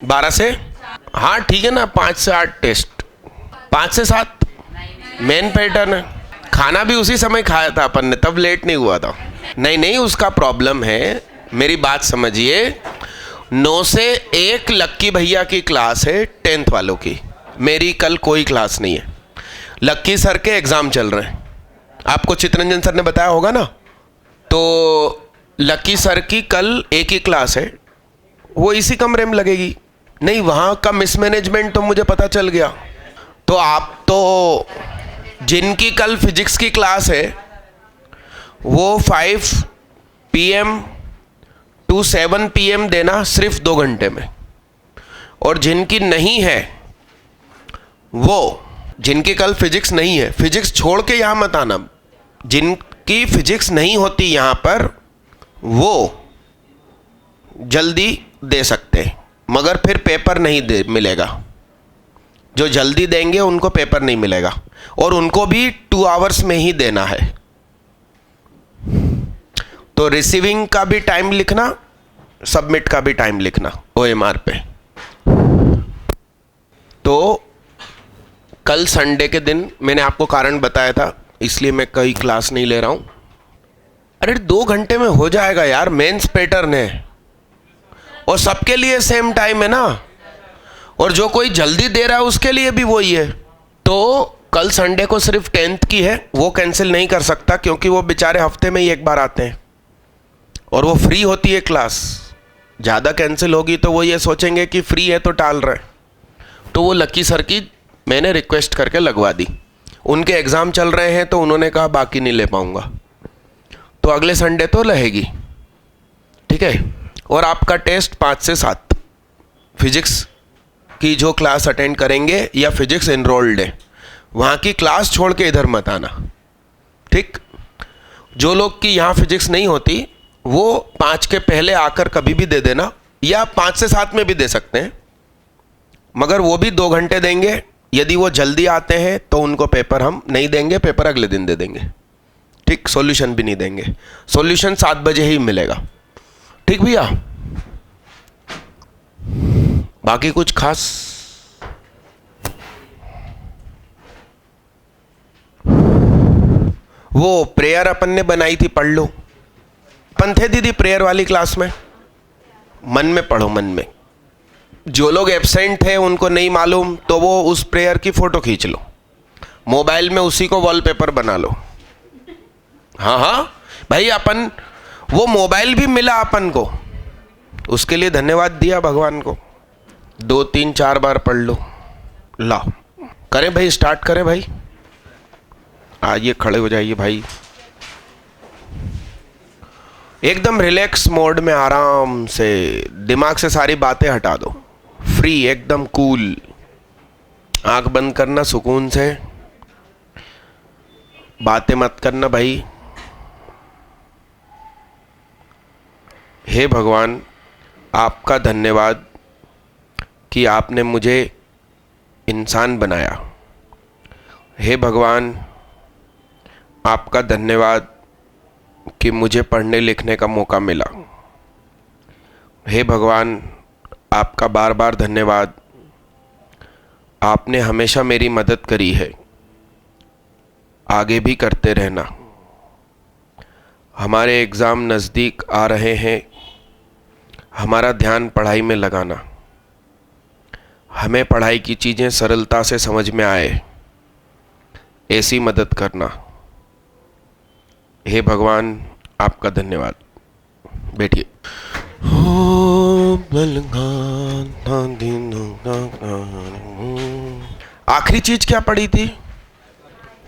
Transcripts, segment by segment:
12 से, हाँ ठीक है ना, 5 से 8 टेस्ट, 5 से 7 मेन पैटर्न है। खाना भी उसी समय खाया था अपन ने, तब लेट नहीं हुआ था। नहीं नहीं, उसका प्रॉब्लम है, मेरी बात समझिए। 9 से 1 लक्की भैया की क्लास है 10th वालों की, मेरी कल कोई क्लास नहीं है। लक्की सर के एग्ज़ाम चल रहे हैं, आपको चित्रंजन सर ने बताया होगा ना। तो लक्की सर की कल एक ही क्लास है, वो इसी कमरे में लगेगी। नहीं, वहाँ का मिसमैनेजमेंट तो मुझे पता चल गया। तो आप तो जिनकी कल फिजिक्स की क्लास है वो 5 PM to 7 PM देना सिर्फ 2 घंटे में, और जिनकी नहीं है वो, जिनकी कल फिजिक्स नहीं है, फिजिक्स छोड़ के यहाँ मत आना, जिनकी फिजिक्स नहीं होती यहाँ पर वो जल्दी दे सकते हैं, मगर फिर पेपर नहीं दे मिलेगा। जो जल्दी देंगे उनको पेपर नहीं मिलेगा, और उनको भी 2 आवर्स में ही देना है। तो रिसीविंग का भी टाइम लिखना, सबमिट का भी टाइम लिखना OMR पे। तो कल संडे के दिन मैंने आपको कारण बताया था, इसलिए मैं कहीं क्लास नहीं ले रहा हूं। अरे 2 घंटे में हो जाएगा यार, मेंस पैटर्न है और सबके लिए सेम टाइम है ना, और जो कोई जल्दी दे रहा है उसके लिए भी वही है। तो कल संडे को सिर्फ 10th की है, वो कैंसिल नहीं कर सकता क्योंकि वो बेचारे हफ्ते में ही एक बार आते हैं और वो फ्री होती है क्लास। ज़्यादा कैंसिल होगी तो वो ये सोचेंगे कि फ्री है तो टाल रहे हैं। तो वो लक्की सर की मैंने रिक्वेस्ट करके लगवा दी। उनके एग्ज़ाम चल रहे हैं तो उन्होंने कहा बाकी नहीं ले पाऊँगा, तो अगले संडे तो रहेगी, ठीक है। और आपका टेस्ट 5 से 7 फिजिक्स की जो क्लास अटेंड करेंगे या फिजिक्स एनरोल्ड है वहाँ की क्लास छोड़ के इधर मत आना, ठीक। जो लोग की यहाँ फिजिक्स नहीं होती वो 5 के पहले आकर कभी भी दे देना, या 5 से 7 में भी दे सकते हैं, मगर वो भी 2 घंटे देंगे। यदि वो जल्दी आते हैं तो उनको पेपर हम नहीं देंगे, पेपर अगले दिन दे देंगे, ठीक। सॉल्यूशन भी नहीं देंगे, सॉल्यूशन 7 बजे ही मिलेगा, ठीक भैया। बाकी कुछ खास? वो प्रेयर अपन ने बनाई थी, पढ़ लो। अपन थे दीदी प्रेयर वाली क्लास में, मन में पढ़ो, मन में। जो लोग एब्सेंट थे उनको नहीं मालूम तो वो उस प्रेयर की फोटो खींच लो, मोबाइल में उसी को वॉलपेपर बना लो। हाँ हाँ भाई, अपन वो मोबाइल भी मिला अपन को, उसके लिए धन्यवाद दिया भगवान को। 2 3 4 बार पढ़ लो। लाओ करें भाई, स्टार्ट करें भाई। आइए खड़े हो जाइए भाई, एकदम रिलैक्स मोड में आराम से, दिमाग से सारी बातें हटा दो, फ्री एकदम कूल। आंख बंद करना, सुकून से बातें मत करना भाई। हे भगवान, आपका धन्यवाद कि आपने मुझे इंसान बनाया। हे भगवान, आपका धन्यवाद कि मुझे पढ़ने लिखने का मौका मिला। हे भगवान, आपका बार बार धन्यवाद, आपने हमेशा मेरी मदद करी है, आगे भी करते रहना। हमारे एग्ज़ाम नज़दीक आ रहे हैं, हमारा ध्यान पढ़ाई में लगाना, हमें पढ़ाई की चीज़ें सरलता से समझ में आए, ऐसी मदद करना। हे भगवान, आपका धन्यवाद। बैठिए। आखिरी चीज क्या पढ़ी थी?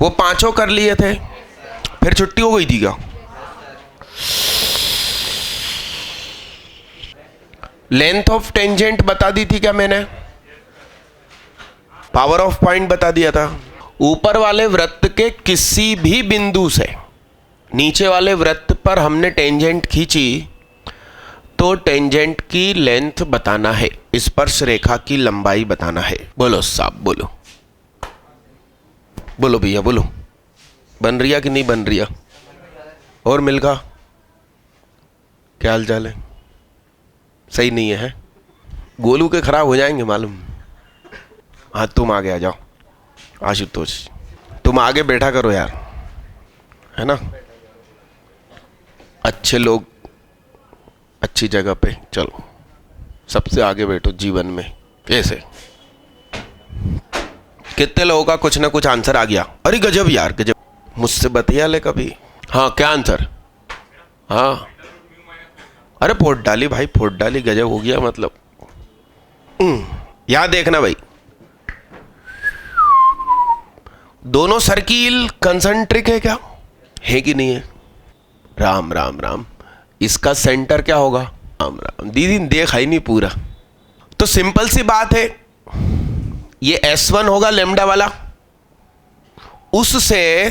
वो 5 कर लिए थे, फिर छुट्टी हो गई थी क्या? लेंथ ऑफ टेंजेंट बता दी थी क्या मैंने? पावर ऑफ पॉइंट बता दिया था। ऊपर वाले वृत्त के किसी भी बिंदु से नीचे वाले वृत्त पर हमने टेंजेंट खींची तो टेंजेंट की लेंथ बताना है, स्पर्श रेखा की लंबाई बताना है। बोलो साहब, बोलो बोलो भैया, बोलो। बन रही है कि नहीं बन रही है? और मिलगा क्या हाल चाल है? सही नहीं है? गोलू के खराब हो जाएंगे मालूम। हाँ तुम आगे आ जाओ आशुतोष, तुम आगे बैठा करो यार, है ना, अच्छे लोग अच्छी जगह पे, चलो सबसे आगे बैठो जीवन में। कैसे कितने लोगों का कुछ ना कुछ आंसर आ गया? अरे गजब यार गजब, मुझसे बतिया ले कभी। हाँ क्या आंसर? हाँ अरे फोड़ डाली भाई, फोड़ डाली, गजब हो गया मतलब। यहां देखना भाई, दोनों सर्किल कंसंट्रिक है क्या, है कि नहीं है? राम राम राम, इसका सेंटर क्या होगा? राम राम, दीदी देखा ही नहीं पूरा। तो सिंपल सी बात है, ये S1 होगा लेमडा वाला, उससे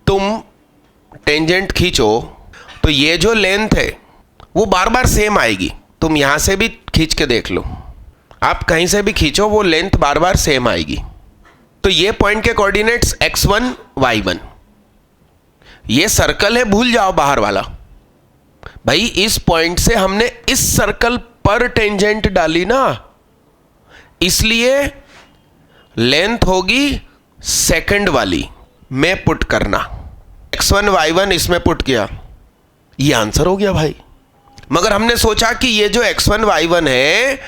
तुम टेंजेंट खींचो तो ये जो लेंथ है वो बार बार सेम आएगी। तुम यहां से भी खींच के देख लो, आप कहीं से भी खींचो वो लेंथ बार बार सेम आएगी। तो ये पॉइंट के कोऑर्डिनेट्स x1 y1, ये सर्कल है, भूल जाओ बाहर वाला। भाई इस पॉइंट से हमने इस सर्कल पर टेंजेंट डाली ना, इसलिए लेंथ होगी सेकंड वाली में पुट करना। x1 y1 इसमें पुट किया, ये आंसर हो गया भाई। मगर हमने सोचा कि ये जो x1 y1 है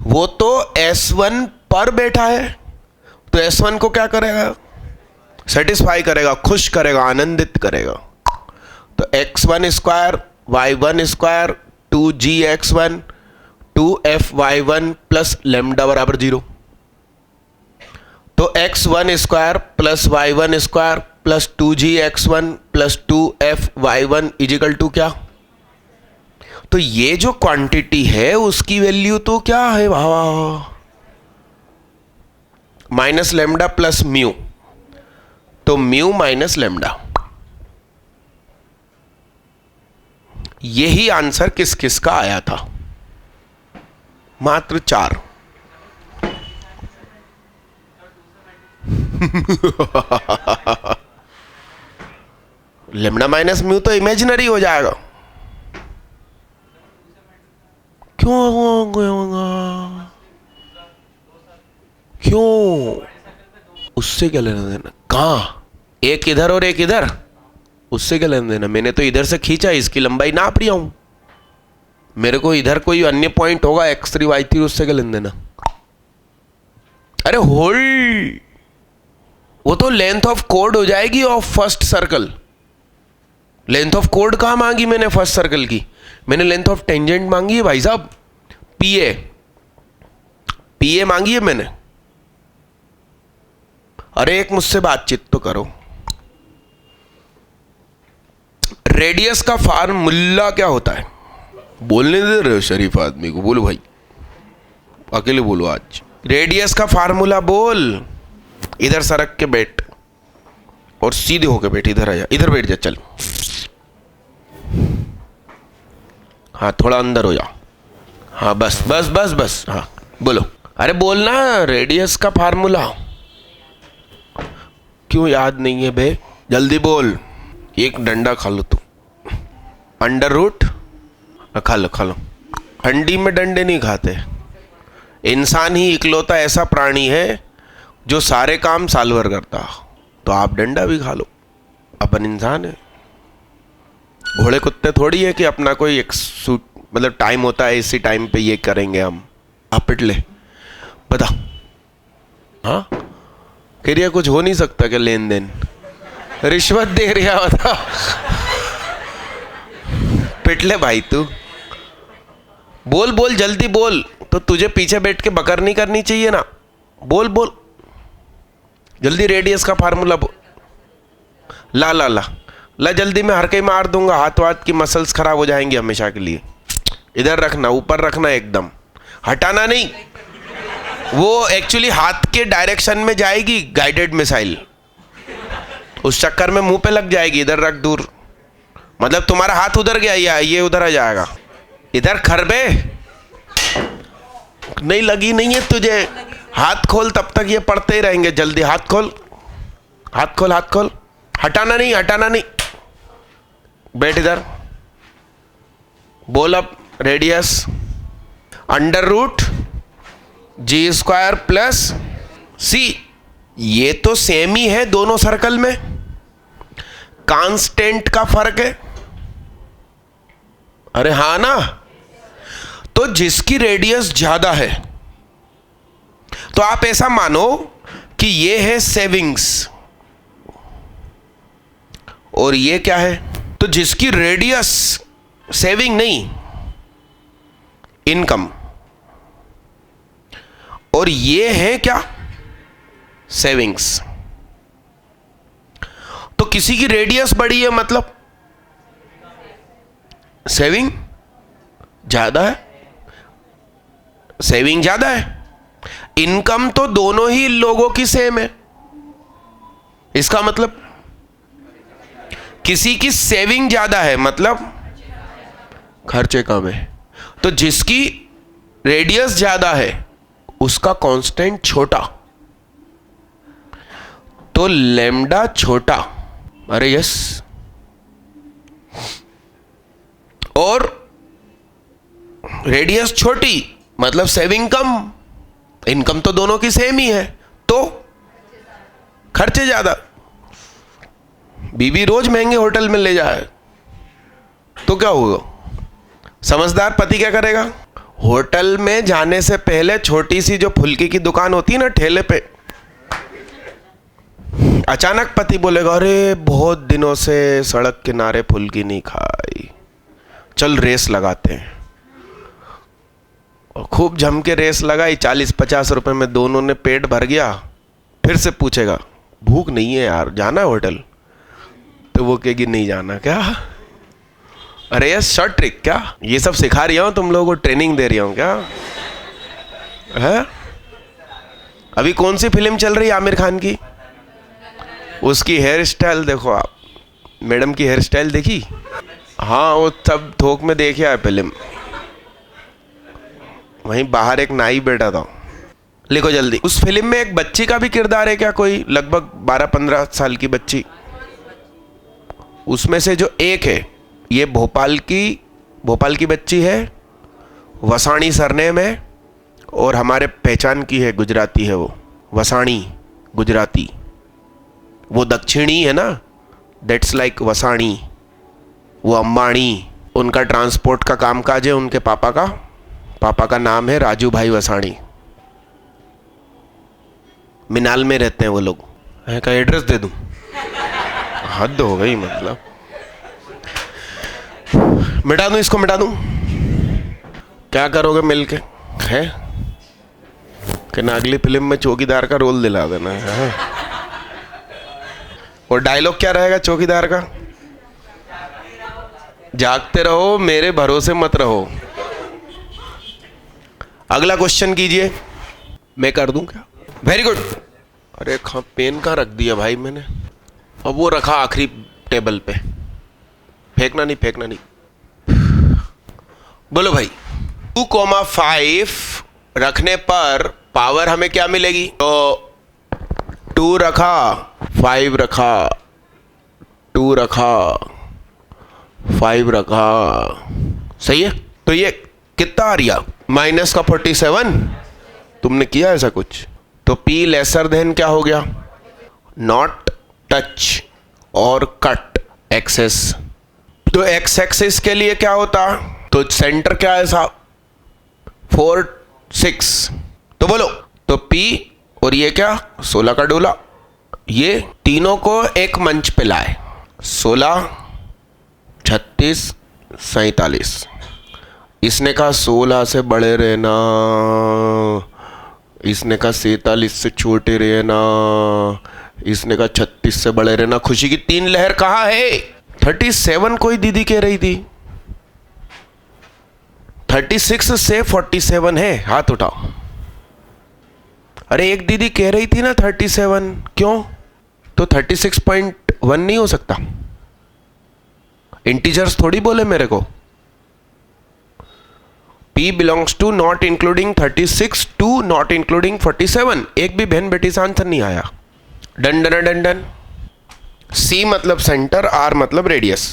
वो तो S1 पर बैठा है, तो S1 को क्या करेगा? सेटिस्फाई करेगा, खुश करेगा, आनंदित करेगा। तो x1 square y1 square 2gx1 2f(y1) plus lambda बराबर 0। तो x1 square plus y1 square plus 2gx1 plus 2f(y1) is equal to क्या? तो ये जो क्वांटिटी है उसकी वैल्यू तो क्या है भावा? माइनस लेमडा प्लस म्यू, तो म्यू माइनस लेमडा। यही आंसर किस किस का आया था? मात्र 4। लेमडा माइनस म्यू तो इमेजिनरी हो जाएगा। क्यों होगा? क्यों? उससे क्या लेना देना? कहां? एक इधर और एक इधर, उससे क्या लेना देना? मैंने तो इधर से खींचा, इसकी लंबाई नाप रही हूं। मेरे को इधर कोई अन्य पॉइंट होगा x3 y3, उससे क्या लेना देना? अरे होल्ड, वो तो लेंथ ऑफ कोड हो जाएगी of first circle. Length of code कहां मांगी मैंने फर्स्ट सर्कल की? मैंने लेंथ ऑफ टेंजेंट मांगी है भाई साहब, पीए मांगी है मैंने। अरे एक मुझसे बातचीत तो करो। रेडियस का फार्मूला क्या होता है? बोलने दे रहे हो शरीफ आदमी को, बोलो भाई, अकेले बोलो आज। रेडियस का फार्मूला बोल। इधर सरक के बैठ और सीधे होके बैठ, इधर आ जा, इधर बैठ जा, चल। हाँ थोड़ा अंदर हो जा, हाँ बस बस बस बस, हाँ बोलो। अरे बोलना, रेडियस का फार्मूला क्यों याद नहीं है बे? जल्दी बोल। एक डंडा खा लो तू, अंडर रूट खा लो, खा लो। अंडी में डंडे नहीं खाते। इंसान ही इकलौता ऐसा प्राणी है जो सारे काम साल भर करता, तो आप डंडा भी खा लो, अपन इंसान है। घोड़े कुत्ते थोड़ी है कि अपना कोई एक सूट मतलब टाइम होता है, इसी टाइम पे ये करेंगे हम। आप पिट ले, बता। हाँ कह रही कुछ हो नहीं सकता क्या? लेन देन रिश्वत दे रहा बता। पिट ले भाई तू, बोल बोल जल्दी बोल। तो तुझे पीछे बैठ के बकर नहीं करनी चाहिए ना, बोल बोल जल्दी। रेडियस का फार्मूला बोल। ला ला ला ला जल्दी, मैं हर कहीं मार दूंगा, हाथ वाथ की मसल्स खराब हो जाएंगी हमेशा के लिए। इधर रखना, ऊपर रखना, एकदम हटाना नहीं। वो एक्चुअली हाथ के डायरेक्शन में जाएगी गाइडेड मिसाइल, उस चक्कर में मुंह पे लग जाएगी। इधर रख दूर, मतलब तुम्हारा हाथ उधर गया या ये उधर आ जाएगा। इधर खरबे नहीं लगी नहीं है तुझे, हाथ खोल, तब तक ये पढ़ते ही रहेंगे। जल्दी हाथ खोल, हाथ खोल, हाथ खोल। हटाना नहीं, हटाना नहीं, बैठ इधर। बोल अब। रेडियस अंडर रूट जी स्क्वायर प्लस सी। ये तो सेम ही है दोनों सर्कल में, कांस्टेंट का फर्क है। अरे हाँ ना, तो जिसकी रेडियस ज्यादा है, तो आप ऐसा मानो कि ये है सेविंग्स और ये क्या है, तो जिसकी रेडियस, सेविंग नहीं, इनकम, और ये है क्या, सेविंग्स। तो किसी की रेडियस बड़ी है मतलब सेविंग ज्यादा है, सेविंग ज्यादा है। इनकम तो दोनों ही लोगों की सेम है, इसका मतलब किसी की सेविंग ज्यादा है मतलब खर्चे कम है। तो जिसकी रेडियस ज्यादा है उसका कांस्टेंट छोटा, तो लैम्डा छोटा। अरे यस, और रेडियस छोटी मतलब सेविंग कम, इनकम तो दोनों की सेम ही है, तो खर्चे ज्यादा। बीवी रोज महंगे होटल में ले जाए तो क्या होगा, समझदार पति क्या करेगा, होटल में जाने से पहले छोटी सी जो फुल्की की दुकान होती है ना ठेले पे, अचानक पति बोलेगा अरे बहुत दिनों से सड़क किनारे फुल्की नहीं खाई, चल रेस लगाते हैं। और खूब जम के रेस लगाई, 40-50 रुपए में दोनों ने पेट भर गया। फिर से पूछेगा भूख नहीं है यार, जाना है होटल, तो वो कहेगी नहीं जाना। क्या, अरे यार शॉर्ट ट्रिक क्या, ये सब सिखा रही हूं तुम लोगों को, ट्रेनिंग दे रही हूं क्या है। अभी कौन सी फिल्म चल रही है आमिर खान की, उसकी हेयर स्टाइल देखो आप, मैडम की हेयर स्टाइल देखी, हाँ वो सब थोक में देखे आए फिल्म। वहीं बाहर एक नाई बैठा था, लिखो जल्दी। उस फिल्म में एक बच्ची का भी किरदार है क्या, कोई लगभग 12-15 साल की बच्ची। उसमें से जो एक है, ये भोपाल की बच्ची है, वसाणी सरनेम है, और हमारे पहचान की है, गुजराती है वो, वसाणी गुजराती। वो दक्षिणी है ना, दैट्स लाइक वसाणी। वो अंबानी, उनका ट्रांसपोर्ट का कामकाज है, उनके पापा का नाम है राजू भाई वसाणी। मिनाल में रहते हैं वो लोग। का एड्रेस दे दूं, हद हो गई मतलब। मिटा दूं इसको, मिटा दूं, क्या करोगे मिलके, है कि ना अगली फिल्म में चौकीदार का रोल दिला देना है। और डायलॉग क्या रहेगा चौकीदार का, जागते रहो मेरे भरोसे मत रहो। अगला क्वेश्चन कीजिए, मैं कर दूं क्या, वेरी गुड। अरे पेन कहाँ रख दिया भाई मैंने, अब वो रखा आखिरी टेबल पे, फेंकना नहीं। बोलो भाई, 2,5 रखने पर पावर हमें क्या मिलेगी, तो 2 रखा, 5 रखा, 2 रखा, 5 रखा, सही है। तो ये कितना आ रहा, माइनस का 47। तुमने किया ऐसा कुछ, तो P लेसर देन क्या हो गया, नॉट टच और कट एक्सेस। तो एक्स एक्सिस के लिए क्या होता, तो सेंटर क्या है साहब, 4, 6। तो बोलो, तो P और ये क्या, 16 का डोला, ये तीनों को एक मंच पे लाए, 16, 36, 47। इसने कहा 16 से बड़े रहना, इसने कहा 47 से छोटे रहना, इसने कहा 36 से बड़े रहना। खुशी की 3 लहर कहाँ है, 37 कोई दीदी कह रही थी, 36 से 47 है, हाथ उठाओ। अरे एक दीदी कह रही थी ना 37, क्यों, तो 36.1 नहीं हो सकता, इंटीजर्स थोड़ी बोले मेरे को। P belongs to not including 36 to not including 47। एक भी बहन बेटी से आंसर नहीं आया। Done done done done. C मतलब सेंटर, R मतलब रेडियस।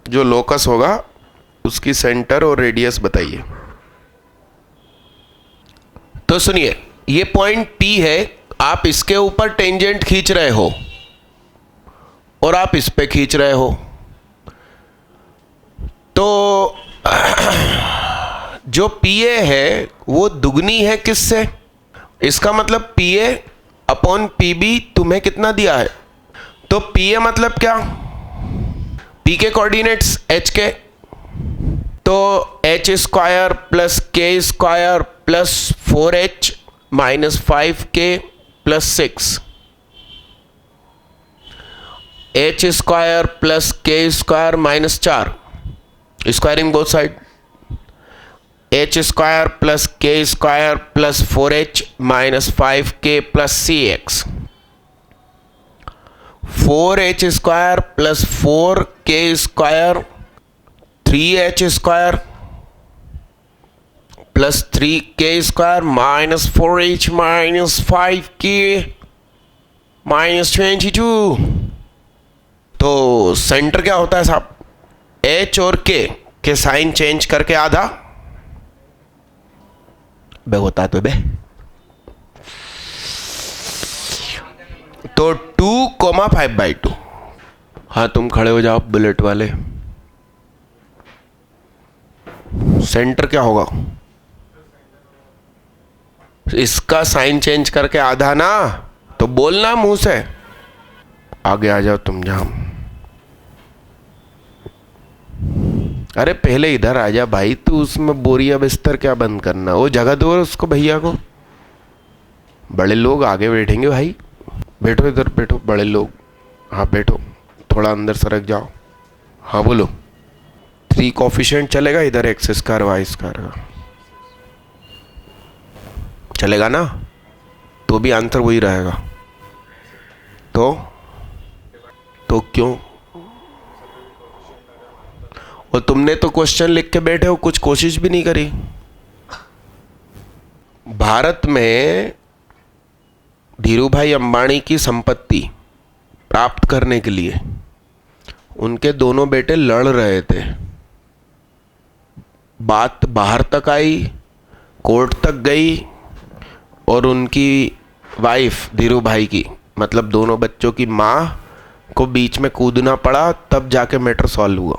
जो लोकस होगा उसकी सेंटर और रेडियस बताइए। तो सुनिए, ये पॉइंट P है, आप इसके ऊपर टेंजेंट खींच रहे हो और आप इस पे खींच रहे हो, तो जो PA है वो दुगनी है किससे? इसका मतलब PA अपॉन PB तुम्हें कितना दिया है? तो PA मतलब क्या? P के कोऑर्डिनेट्स H के, तो H square plus K square plus 4H minus 5K plus 6, H square plus K square minus 4, squaring both side, H square plus K square plus 4H minus 5K plus CX, 4H square plus 4K square 3H square plus 3K square minus 4H minus 5K minus 22। तो centre क्या होता है साहब? H और K के sign change करके आधा बे होता है, तो बे तो 2,5/2। हाँ तुम खड़े हो जाओ बुलेट वाले। सेंटर क्या होगा? इसका साइन चेंज करके आधा ना, तो बोलना मुंह से। आगे आ जाओ तुम जहां। अरे पहले इधर आ जा भाई, तू उसमें बोरिया बिस्तर क्या बंद करना, वो जगह दो उसको भैया को। बड़े लोग आगे बैठेंगे भाई, बैठो इधर बैठो, बड़े लोग। हाँ बैठो, थोड़ा अंदर सरक जाओ। हाँ बोलो। 3 कोफिशिएंट चलेगा इधर, एक्स स्क्वायर वाई स्क्वायर का चलेगा ना? तो भी आंसर वही रहेगा। तो क्यों? और तुमने तो क्वेश्चन लिख के बैठे हो, कुछ कोशिश भी नहीं करी। भारत में धीरूभाई अंबानी की संपत्ति प्राप्त करने के लिए उनके दोनों बेटे लड़ रहे थे। बात बाहर तक आई, कोर्ट तक गई, और उनकी वाइफ धीरूभाई की, मतलब दोनों बच्चों की माँ को बीच में कूदना पड़ा, तब जाके मैटर सॉल्व हुआ।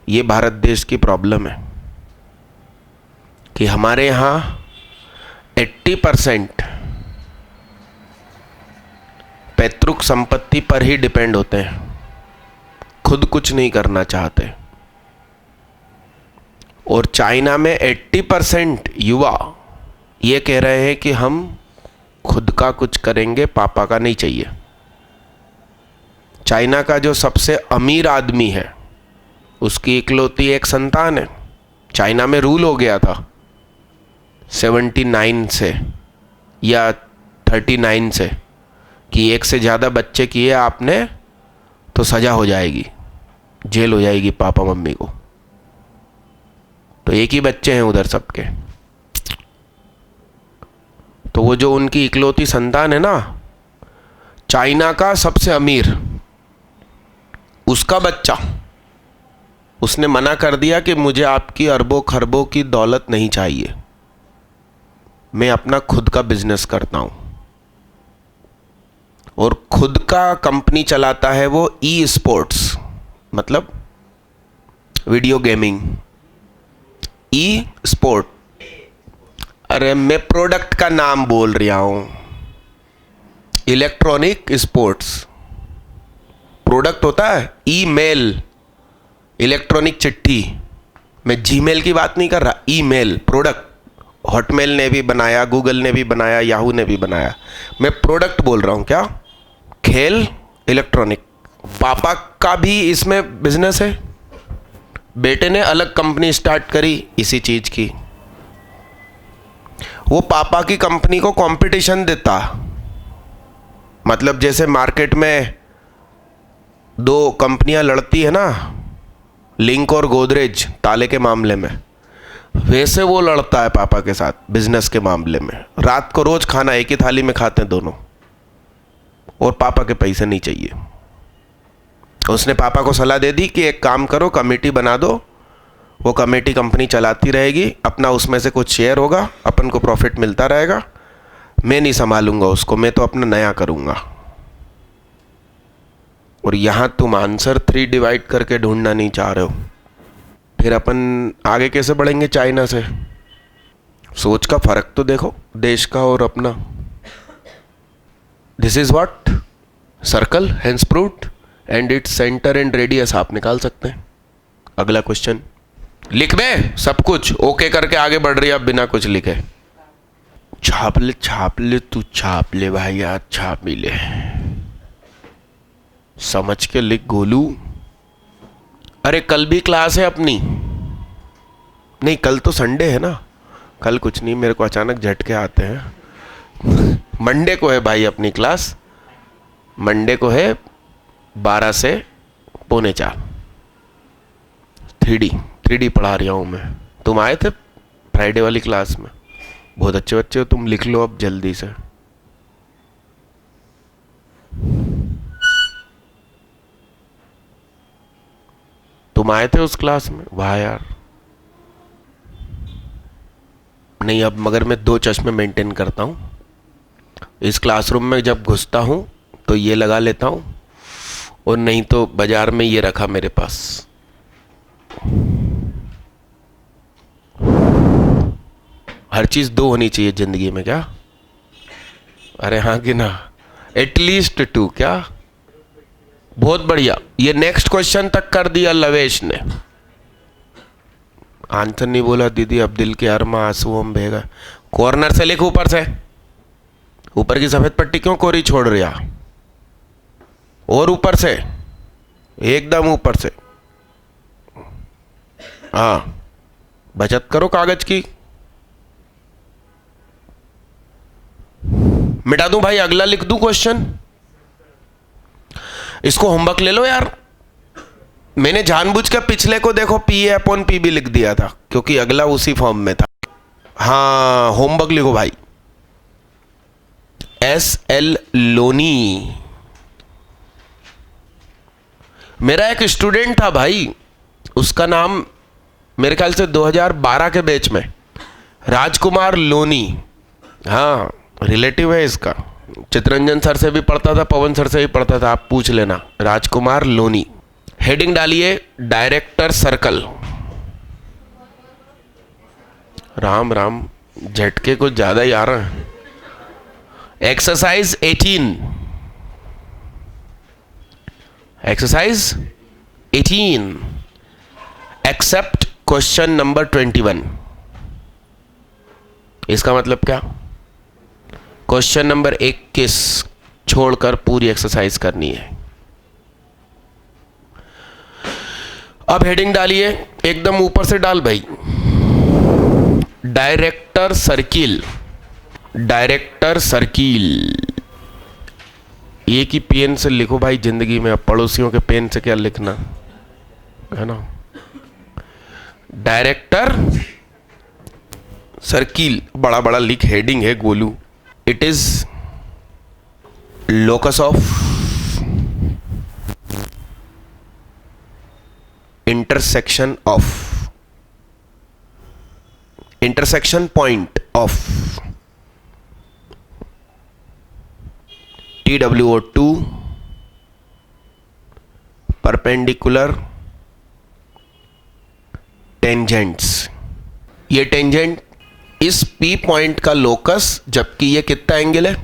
ये भारत देश की प्रॉब्लम है कि हमारे यहाँ 80% पैतृक संपत्ति पर ही डिपेंड होते हैं, खुद कुछ नहीं करना चाहते। और चाइना में 80% युवा ये कह रहे हैं कि हम खुद का कुछ करेंगे, पापा का नहीं चाहिए। चाइना का जो सबसे अमीर आदमी है, उसकी इकलौती एक संतान है। चाइना में रूल हो गया था 79 से या 39 से कि एक से ज़्यादा बच्चे किए आपने तो सज़ा हो जाएगी, जेल हो जाएगी पापा मम्मी को। तो एक ही बच्चे हैं उधर सबके। तो वो जो उनकी इकलौती संतान है ना, चाइना का सबसे अमीर, उसका बच्चा, उसने मना कर दिया कि मुझे आपकी अरबों खरबों की दौलत नहीं चाहिए, मैं अपना खुद का बिजनेस करता हूं। और खुद का कंपनी चलाता है वो ई स्पोर्ट्स, मतलब वीडियो गेमिंग, ई स्पोर्ट। अरे मैं प्रोडक्ट का नाम बोल रहा हूं, इलेक्ट्रॉनिक स्पोर्ट्स। प्रोडक्ट होता है ईमेल, इलेक्ट्रॉनिक चिट्ठी। मैं जीमेल की बात नहीं कर रहा, ईमेल प्रोडक्ट। हॉटमेल ने भी बनाया, गूगल ने भी बनाया, याहू ने भी बनाया। मैं प्रोडक्ट बोल रहा हूं। क्या? खेल, इलेक्ट्रॉनिक। पापा का भी इसमें बिजनेस है, बेटे ने अलग कंपनी स्टार्ट करी इसी चीज की। वो पापा की कंपनी को कंपटीशन देता, मतलब जैसे मार्केट में 2 कंपनियां लड़ती है ना, लिंक और गोदरेज ताले के मामले में, वैसे वो लड़ता है पापा के साथ बिजनेस के मामले में। रात को रोज खाना एक ही थाली में खाते हैं दोनों, और पापा के पैसे नहीं चाहिए। उसने पापा को सलाह दे दी कि एक काम करो, कमेटी बना दो वो कमेटी कंपनी चलाती रहेगी, अपना उसमें से कुछ शेयर होगा, अपन को प्रॉफिट मिलता रहेगा। मैं नहीं संभालूंगा उसको, मैं तो अपना नया करूंगा। और यहाँ तुम आंसर 3 डिवाइड करके ढूंढना नहीं चाह रहे हो, फिर अपन आगे कैसे बढ़ेंगे चाइना से? सोच का फर्क तो देखो देश का और अपना। This is what circle has proved and its centre and radius आप निकाल सकते हैं। अगला क्वेश्चन लिख बे, सब कुछ ओके करके आगे बढ़ रही है अब बिना कुछ लिखे। छाप ले तू, छाप ले भाई यार, छाप ही ले, समझ के लिख गोलू। अरे कल भी क्लास है अपनी? नहीं कल तो संडे है ना, कल कुछ नहीं, मेरे को अचानक झटके आते हैं। मंडे को है भाई अपनी क्लास, मंडे को है 12 से 3:45। 3D पढ़ा रहा हूँ मैं। तुम आए थे फ्राइडे वाली क्लास में, बहुत अच्छे बच्चे हो तुम, लिख लो अब जल्दी से। तुम आए थे उस क्लास में? वाह यार। नहीं अब मगर मैं 2 चश्मे मेंटेन करता हूँ। इस क्लासरूम में जब घुसता हूँ तो ये लगा लेता हूँ, और नहीं तो बाजार में ये रखा मेरे पास। हर चीज 2 होनी चाहिए जिंदगी में क्या? अरे हाँ कि ना, एटलीस्ट 2 क्या? बहुत बढ़िया। ये नेक्स्ट क्वेश्चन तक कर दिया लवेश ने। आंसर नहीं बोला दीदी, अब दिल के अरमा आंसू हम भेगा। कॉर्नर से लिख, ऊपर से। ऊपर की सफेद पट्टी क्यों कोरी छोड़ रहा? और ऊपर से, एकदम ऊपर से। हाँ बचत करो कागज की। मिटा दूं भाई, अगला लिख दूं क्वेश्चन? इसको होमवर्क ले लो यार। मैंने जानबूझ कर पिछले को देखो PA/PB लिख दिया था, क्योंकि अगला उसी फॉर्म में था। हाँ होमवर्क लिखो भाई। SL लोनी मेरा एक स्टूडेंट था भाई, उसका नाम मेरे ख्याल से 2012 के बैच में राजकुमार लोनी। हाँ रिलेटिव है इसका, चितरंजन सर से भी पढ़ता था, पवन सर से भी पढ़ता था, आप पूछ लेना। राजकुमार लोनी। हेडिंग डालिए डायरेक्टर सर्कल। राम राम, झटके कुछ ज्यादा ही आ रहा है। Exercise 18, exercise 18 except question number 21। इसका मतलब क्या? क्वेश्चन नंबर 21 छोड़कर पूरी एक्सरसाइज करनी है। अब हेडिंग डालिए, एकदम ऊपर से डाल भाई। Director circle, director circle. एक ही पेन से लिखो भाई जिंदगी में, अब पड़ोसियों के पेन से क्या लिखना है ना। डायरेक्टर सर्किल, बड़ा बड़ा लिख, हेडिंग है Golu. It is locus of intersection point of TWO2 perpendicular tangents. ये टेंजेंट इस P पॉइंट का लोकस, जबकि ये कितना एंगल है?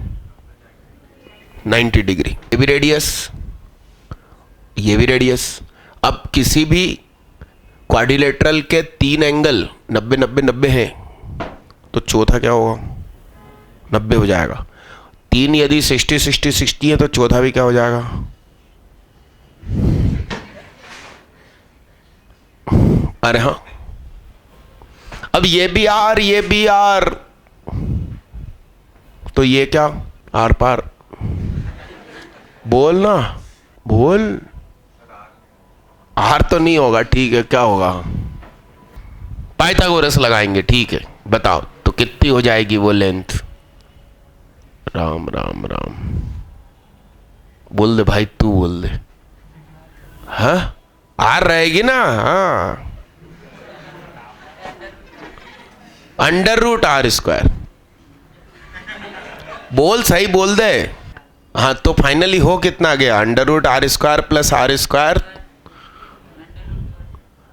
90 डिग्री। ये भी रेडियस, ये भी रेडियस। अब किसी भी क्वाड्रिलेटरल के 3 एंगल 90 90 90 हैं, तो चौथा क्या होगा? 90 हो जाएगा। 3 यदि 60 60 60 है, तो चौथा भी क्या हो जाएगा? अरे हाँ, अब ये भी आर, ये भी आर, तो ये क्या? आर पार। बोल ना, बोल। आर तो नहीं होगा, ठीक है, क्या होगा? पाइथागोरस लगाएंगे, ठीक है। बताओ तो कितनी हो जाएगी वो लेंथ? राम राम राम, बोल दे भाई, तू बोल दे। हाँ आर रहेगी ना? हाँ अंडर रूट आर स्क्वायर। बोल, सही बोल दे। हाँ, तो फाइनली हो कितना गया? Under root R square plus R square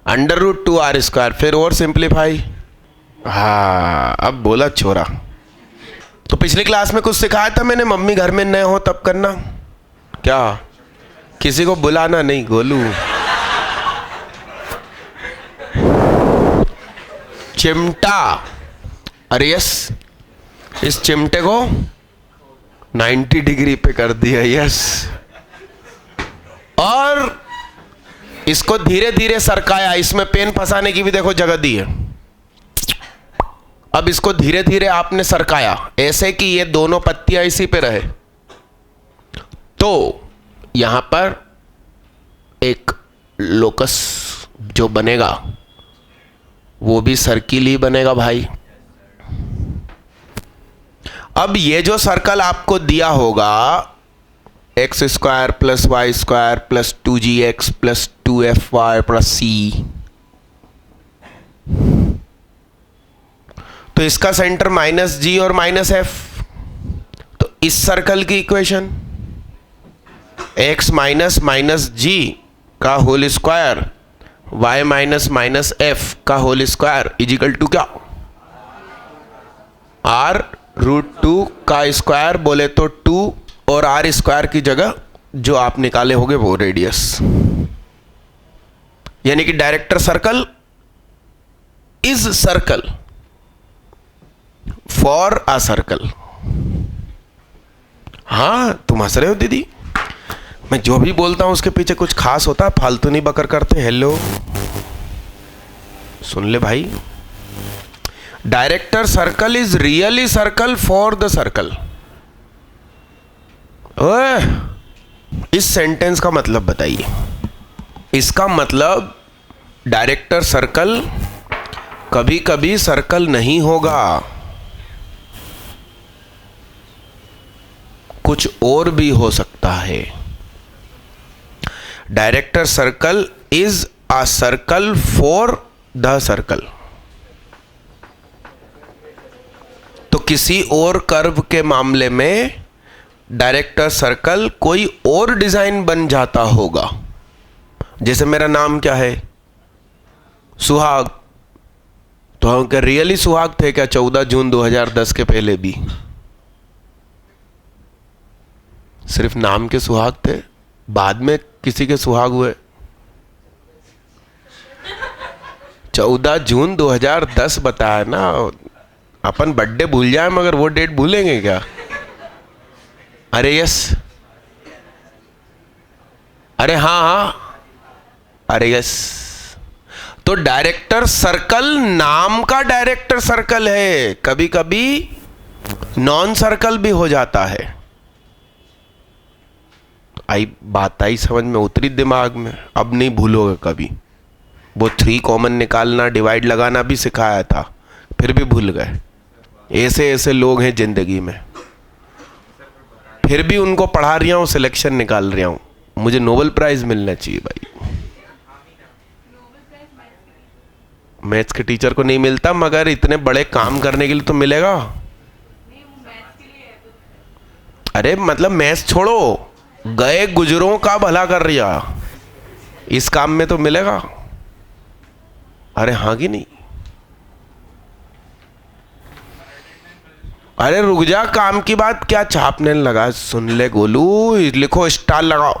under root 2 R square. फिर और सिंप्लीफाई। हाँ, अब बोला छोरा। तो पिछली क्लास में कुछ सिखाया था मैंने, मम्मी घर में न हो तब करना। क्या? किसी को बुलाना नहीं, गोलू। चिमटा। अरे यस, इस चिमटे को 90 डिग्री पे कर दिया। यस, और इसको धीरे धीरे सरकाया। इसमें पेन फंसाने की भी देखो जगह दी है। अब इसको धीरे धीरे आपने सरकाया ऐसे कि ये दोनों पत्तियां इसी पे रहे। तो यहां पर एक लोकस जो बनेगा वो भी सर्किल ही बनेगा भाई। अब ये जो सर्कल आपको दिया होगा X square plus Y square plus 2gx plus 2fy plus c, तो इसका सेंटर -g और -f। तो इस सर्कल की equation x minus minus G का whole square y minus minus F का होल स्क्वायर इजिकल टू क्या? r√2 का स्क्वायर बोले तो 2 और r स्क्वायर की जगह जो आप निकाले होंगे वो रेडियस। यानी कि director circle is circle for a circle. हाँ, तुम हंस रहे हो दीदी? मैं जो भी बोलता हूं उसके पीछे कुछ खास होता है, फालतू नहीं बकर करते। हेलो, सुन ले भाई। Director circle is really circle for the circle. ओए, इस सेंटेंस का मतलब बताइए। इसका मतलब डायरेक्टर सर्कल कभी कभी सर्कल नहीं होगा, कुछ और भी हो सकता है। Director circle is a circle for the circle. तो किसी और कर्व के मामले में डायरेक्टर सर्कल कोई और डिजाइन बन जाता होगा। जैसे मेरा नाम क्या है? सुहाग। तो हम क्या रियली सुहाग थे क्या 14 जून 2010 के पहले भी? सिर्फ नाम के सुहाग थे, बाद में किसी के सुहाग हुए। 14 जून 2010 बताया ना। अपन बर्थडे भूल जाए मगर वो डेट भूलेंगे क्या? अरे यस, अरे हाँ हाँ, अरे यस। तो डायरेक्टर सर्कल नाम का डायरेक्टर सर्कल है, कभी कभी नॉन सर्कल भी हो जाता है। बात आई समझ में, उतरी दिमाग में, अब नहीं भूलोगे कभी। वो 3 कॉमन निकालना, डिवाइड लगाना भी सिखाया था, फिर भी भूल गए। ऐसे ऐसे लोग हैं जिंदगी में, फिर भी उनको पढ़ा रहा हूं, सिलेक्शन निकाल रहा हूं। मुझे नोबेल प्राइज मिलना चाहिए भाई। मैथ्स के टीचर को नहीं मिलता, मगर इतने बड़े काम करने के लिए तो मिलेगा। अरे मतलब मैथ्स छोड़ो, गए गुजरों का भला कर रिया, इस काम में तो मिलेगा। अरे हाँ कि नहीं? अरे रुक जा, काम की बात क्या छापने लगा? सुन ले गोलू, लिखो, स्टार लगाओ।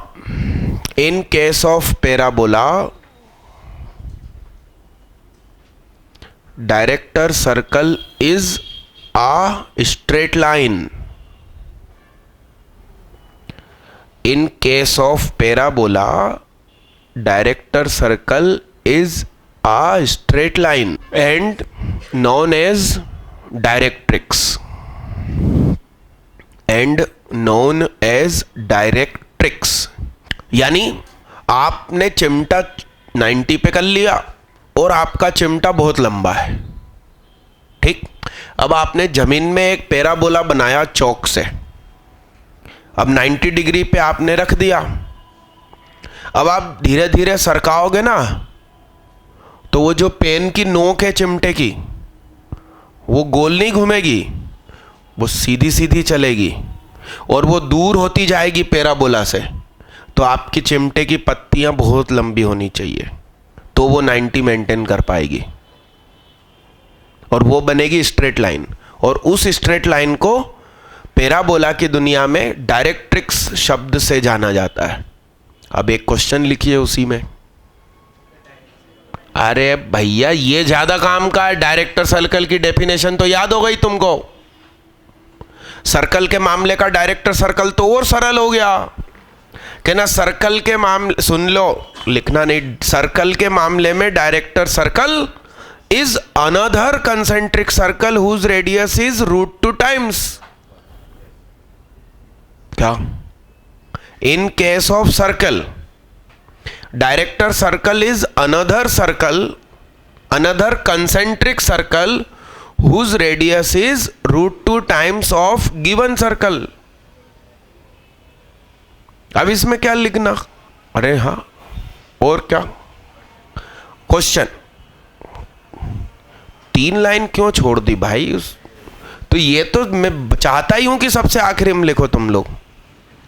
इन case of parabola director circle is a straight line. In case of parabola, director circle is a straight line and known as directrix. यानी आपने चिमटा 90 पे कर लिया और आपका चिमटा बहुत लंबा है, ठीक। अब आपने जमीन में एक पैराबोला बनाया चौक से, अब 90 डिग्री पे आपने रख दिया। अब आप धीरे धीरे सरकाओगे ना, तो वो जो पेन की नोक है चिमटे की, वो गोल नहीं घूमेगी, वो सीधी सीधी चलेगी और वो दूर होती जाएगी पैराबोला से। तो आपकी चिमटे की पत्तियां बहुत लंबी होनी चाहिए, तो वो 90 मेंटेन कर पाएगी और वो बनेगी स्ट्रेट लाइन। और उस स्ट्रेट लाइन को पैराबोला की दुनिया में डायरेक्ट्रिक्स शब्द से जाना जाता है। अब एक क्वेश्चन लिखिए उसी में। अरे भैया ये ज्यादा काम का है, डायरेक्टर सर्कल की डेफिनेशन तो याद हो गई तुमको। सर्कल के मामले का डायरेक्टर सर्कल तो और सरल हो गया कि ना, सर्कल के मामले, सुन लो लिखना नहीं, सर्कल के मामले में director circle is another concentric circle whose radius is √2 times क्या। In case of circle, director circle is another concentric circle whose radius is √2 times of given circle। अब इसमें क्या लिखना, अरे हाँ और क्या क्वेश्चन, 3 लाइन क्यों छोड़ दी भाई तो ये तो मैं चाहता ही हूं कि सबसे आखिरी में लिखो तुम लोग,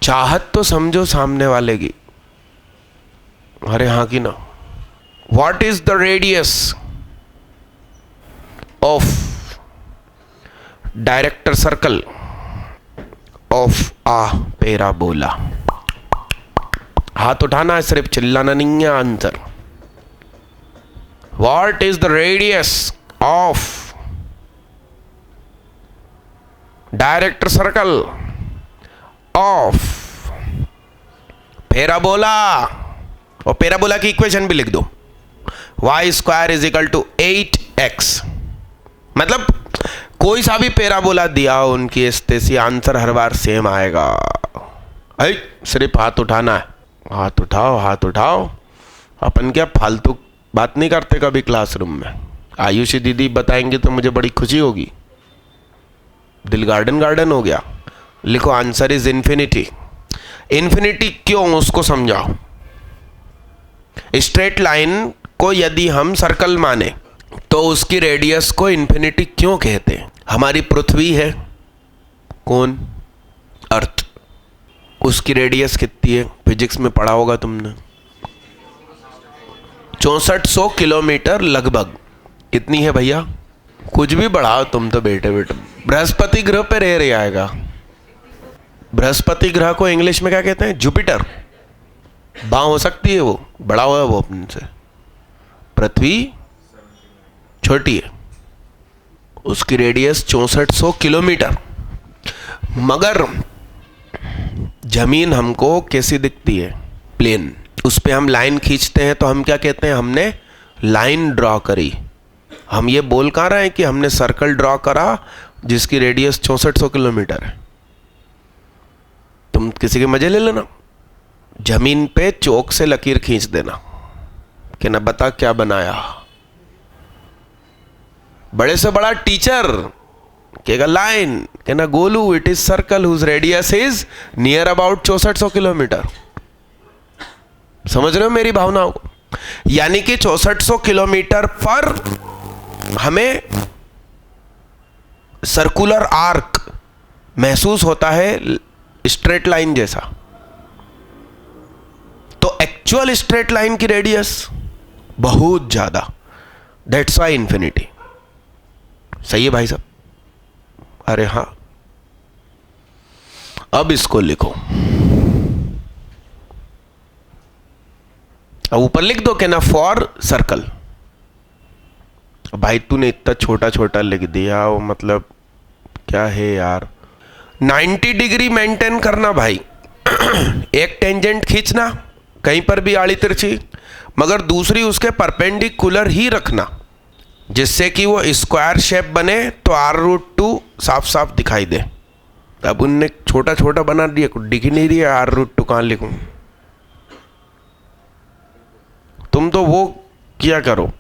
चाहत तो समझो सामने वाले की। अरे हाँ कि ना। What is the radius of director circle of a parabola. हाथ उठाना है, सिर्फ चिल्लाना नहीं है answer. What is the radius of director circle of parabola. और पैराबोला की इक्वेशन भी लिख दो, y² = 8x। मतलब कोई सा भी पैराबोला दिया हो उनकी स्थिति, आंसर हर बार सेम आएगा। सिर्फ हाथ उठाना है, हाथ उठाओ हाथ उठाओ। अपन क्या फालतू बात नहीं करते कभी क्लासरूम में। आयुषी दीदी बताएंगे तो मुझे बड़ी खुशी होगी, दिल गार्डन हो गया। लिखो आंसर इज इन्फिनिटी। इन्फिनिटी क्यों, उसको समझाओ। स्ट्रेट लाइन को यदि हम सर्कल माने तो उसकी रेडियस को इन्फिनिटी क्यों कहते हैं। हमारी पृथ्वी है, कौन, अर्थ, उसकी रेडियस कितनी है, फिजिक्स में पढ़ा होगा तुमने, 6400 किलोमीटर लगभग। कितनी है भैया, कुछ भी बढ़ाओ तुम तो बेटे बृहस्पति ग्रह पे रह आएगा। बृहस्पति ग्रह को इंग्लिश में क्या कहते हैं, जुपिटर। बाँ हो सकती है, वो बड़ा हुआ है वो अपने से, पृथ्वी छोटी है, उसकी रेडियस 6400 किलोमीटर। मगर जमीन हमको कैसी दिखती है, प्लेन। उस पे हम लाइन खींचते हैं तो हम क्या कहते हैं, हमने लाइन ड्रॉ करी। हम ये बोल कहाँ रहे हैं कि हमने सर्कल ड्रॉ करा जिसकी रेडियस 6400 किलोमीटर है। तुम किसी के मजे ले लेना, जमीन पे चौक से लकीर खींच देना कि ना बता क्या बनाया। बड़े से बड़ा टीचर कहेगा लाइन, कि ना Golu it is circle whose radius is near about 6400 kilometre. समझ रहे हो मेरी भावनाओं को। यानी कि 6400 किलोमीटर पर हमें सर्कुलर आर्क महसूस होता है, स्ट्रेट लाइन जैसा। तो एक्चुअल स्ट्रेट लाइन की रेडियस बहुत ज्यादा, दैट्स वाई इंफिनिटी। सही है भाई साहब, अरे हाँ। अब इसको लिखो, अब ऊपर लिख दो कि ना फॉर सर्कल। भाई तूने इतना छोटा छोटा लिख दिया, वो मतलब क्या है यार। 90 डिग्री मेंटेन करना भाई। एक टेंजेंट खींचना कहीं पर भी आड़ी तिरछी, मगर दूसरी उसके परपेंडिकुलर ही रखना, जिससे कि वो स्क्वायर शेप बने तो r√2 साफ साफ दिखाई दे। अब उनने छोटा छोटा बना दिया, कुछ दिख ही नहीं दिया, r√2 कहाँ लिखूं। तुम तो वो किया करो,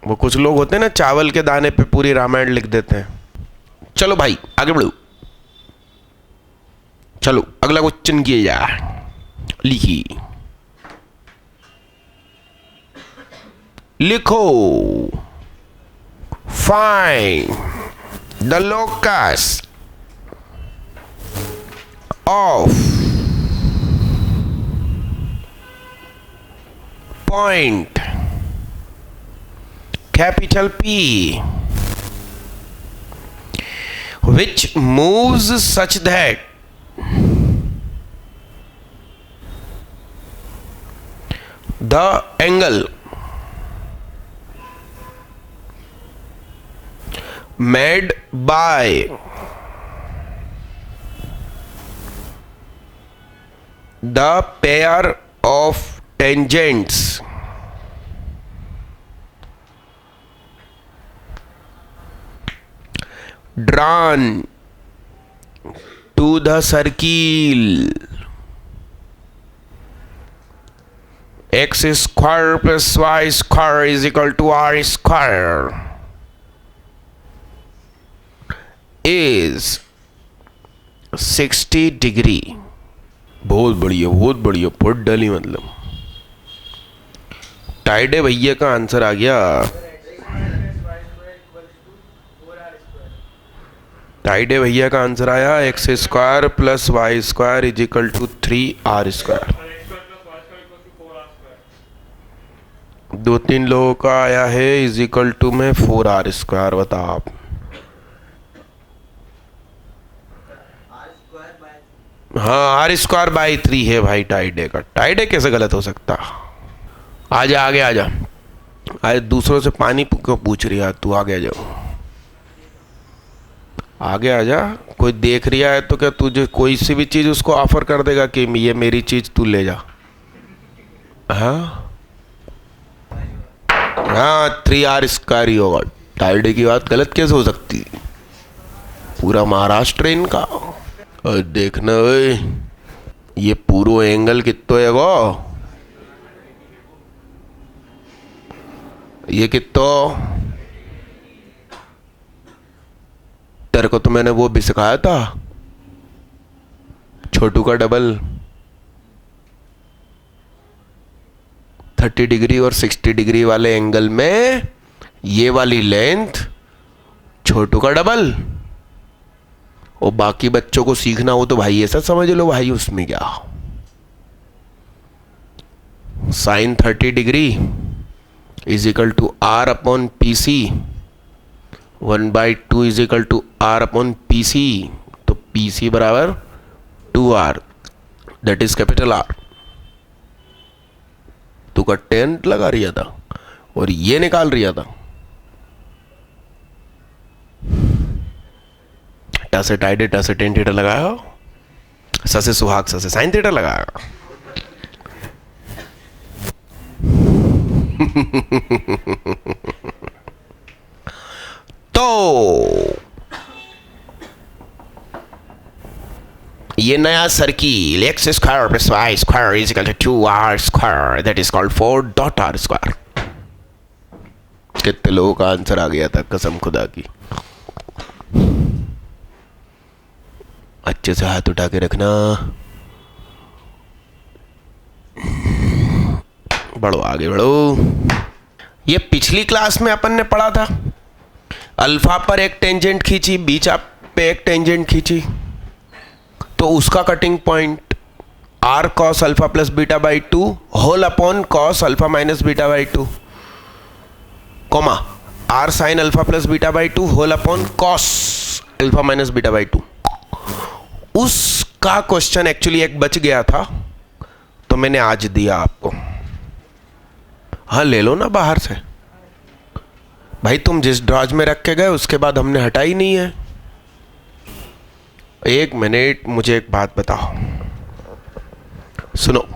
वो कुछ लोग होते हैं ना चावल के दाने पे पूरी रामायण लिख देते हैं। चलो भाई आगे बढ़ो, चलो अगला क्वेश्चन किया जाए। लिखी लिखो, find the locus of point capital P which moves such that the angle made by the pair of tangents drawn to the circle x square plus y square is equal to r square is 60 degree. बहुत बढ़िया foot डली, मतलब टाइडे भैया का answer आ गया। टाइडे भैया का answer आया X square plus Y square is equal to 3r square. 2-3 लोगों का आया है इज इक्वल टू में 4r स्क्वायर। बताओ आप। हाँ, r स्क्वायर बाई 3 है भाई टाइडे का। टाइडे कैसे गलत हो सकता। आजा आगे आजा। आज दूसरों से पानी क्यों पूछ रही है तू? आगे आ जाओ, आगे आ जा। कोई देख रहा है तो क्या तुझे कोई सी भी चीज़ उसको ऑफर कर देगा कि ये मेरी चीज़ तू ले जा? हाँ हाँ, 3r स्क्वायर ही होगा। टाइडे की बात गलत कैसे हो सकती? पूरा महाराष्ट्र इनका। और देखना भाई, ये पूरा एंगल कितो है गो? ये कितो? तेरे को तो मैंने वो भी सिखाया था, छोटू का डबल। 30 डिग्री और 60 डिग्री वाले एंगल में ये वाली लेंथ छोटू का डबल। और बाकी बच्चों को सीखना हो तो भाई ऐसा समझ लो भाई, उसमें क्या sine 30 degree is equal to r upon P C. 1/2 is equal to r upon P C. तो पी सी बराबर 2r, that is capital R। तू का टेंट लगा रिया था और ये निकाल रिया था। टा से टाइडे, टा से टेन थीटा लगाया, स से सुहाग, स से साइन थीटा लगाया। तो ये नया circle X square plus Y square is equal to 2r square, that is called 4.r square. कितने लोगों का आंसर आ गया था कसम खुदा की? अच्छे से हाथ उठा के रखना। बढ़ो आगे बढ़ो। ये पिछली क्लास में अपन ने पढ़ा था, अल्फा पर एक टेंजेंट खींची, बीच पे एक टेंजेंट खींची, तो उसका cutting point r cos alpha plus beta by 2 whole upon cos alpha minus beta by 2, comma r sine alpha plus beta by 2 whole upon cos alpha minus beta by 2। उसका question actually एक बच गया था तो मैंने आज दिया आपको। हाँ ले लो ना बाहर से भाई, तुम जिस ड्रॉज में रख के गए उसके बाद हमने हटाई नहीं है। एक मिनट, मुझे एक बात बताओ, सुनो।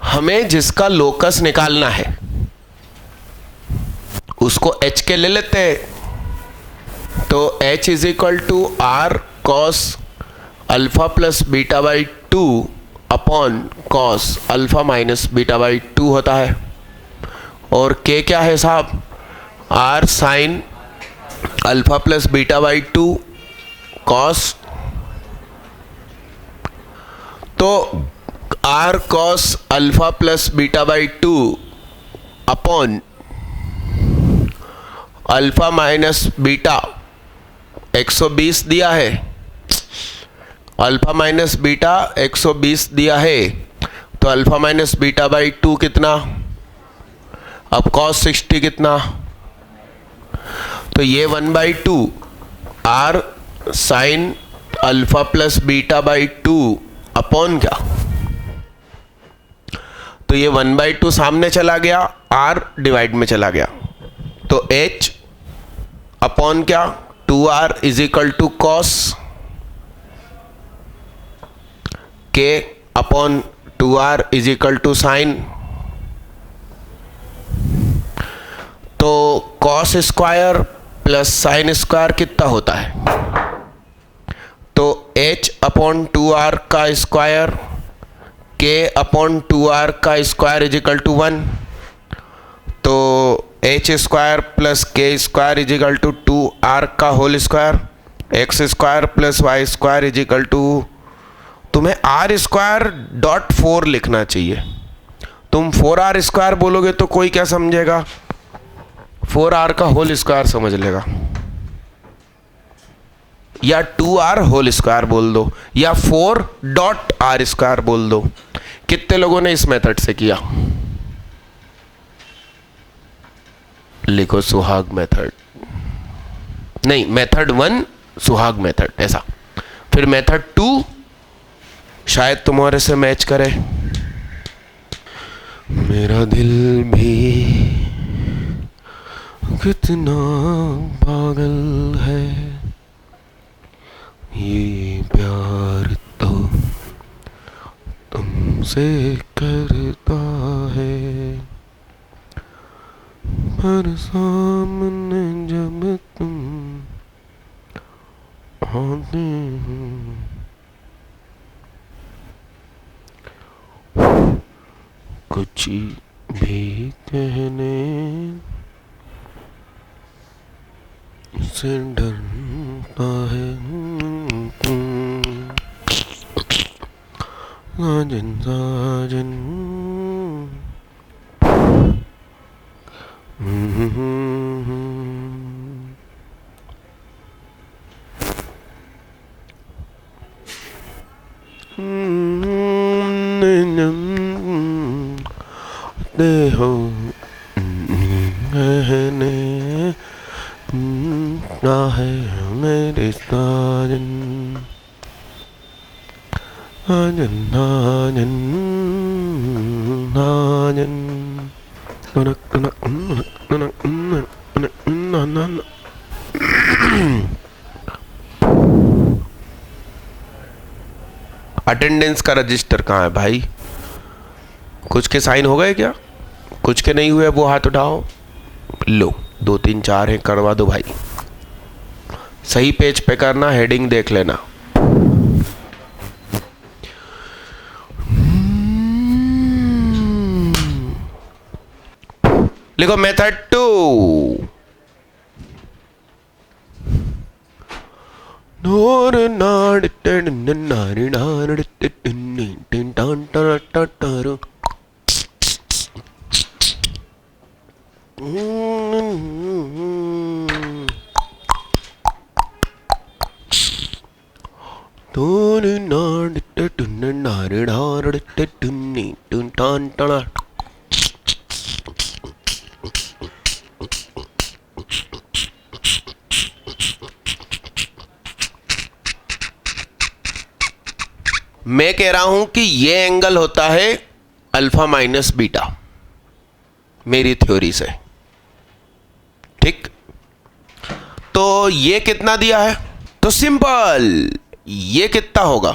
हमें जिसका लोकस निकालना है उसको h के ले लेते हैं। तो h is equal to r cos alpha plus beta by 2 upon cos alpha minus beta by 2 होता है। और k क्या है साहब? r sine alpha plus beta by 2 cos। तो R cos alpha plus beta by 2 upon alpha minus beta 120 दिया है, alpha minus beta 120 दिया है, तो अल्फा माइनस बीटा बाई 2 कितना, अब कॉस 60 कितना, तो ये 1/2 R sine alpha plus beta by 2 upon क्या, तो ये 1/2 सामने चला गया, आर डिवाइड में चला गया, तो h अपॉन क्या 2r is equal to cos k upon 2r is equal to sine, तो cos square plus sine square कितना होता है, तो h अपॉन 2r का स्क्वायर k अपॉन 2r का स्क्वायर इज इक्वल टू 1, तो h square plus k square is equal to 2r का whole square, x square plus y square is equal to, तुम्हें r square dot 4 लिखना चाहिए, तुम 4r square बोलोगे तो कोई क्या समझेगा, 4r का होल स्क्वायर समझ लेगा, या 2r होल स्क्वायर बोल दो, या 4 डॉट r स्क्वायर बोल दो। कितने लोगों ने इस मेथड से किया, लिखो सुहाग मेथड, नहीं मेथड 1 सुहाग मेथड ऐसा, फिर मेथड 2 शायद तुम्हारे से मैच करे। मेरा दिल भी कितना पागल है, ये प्यार तो तुमसे करता है, पर सामने जब तुम आते हो कुछ भी कहने से डरता है, साजन साजन हो कहने ना है मेरे साजन, साजन साजन साजन, अटेंडेंस का रजिस्टर कहाँ है भाई, कुछ के साइन हो गए क्या, कुछ के नहीं हुए वो हाथ उठाओ, लो 2 3 4 है करवा दो भाई, सही पेज पे करना, हेडिंग देख लेना। लिखो मेथड 2, नोर नाड़ नारी नाड़ टांटारो, तोर नाड़ नारी नाड़ टांटारा, मैं कह रहा हूं कि ये एंगल होता है अल्फा माइनस बीटा, मेरी थ्योरी से, ठीक, तो ये कितना दिया है, तो सिंपल ये कितना होगा,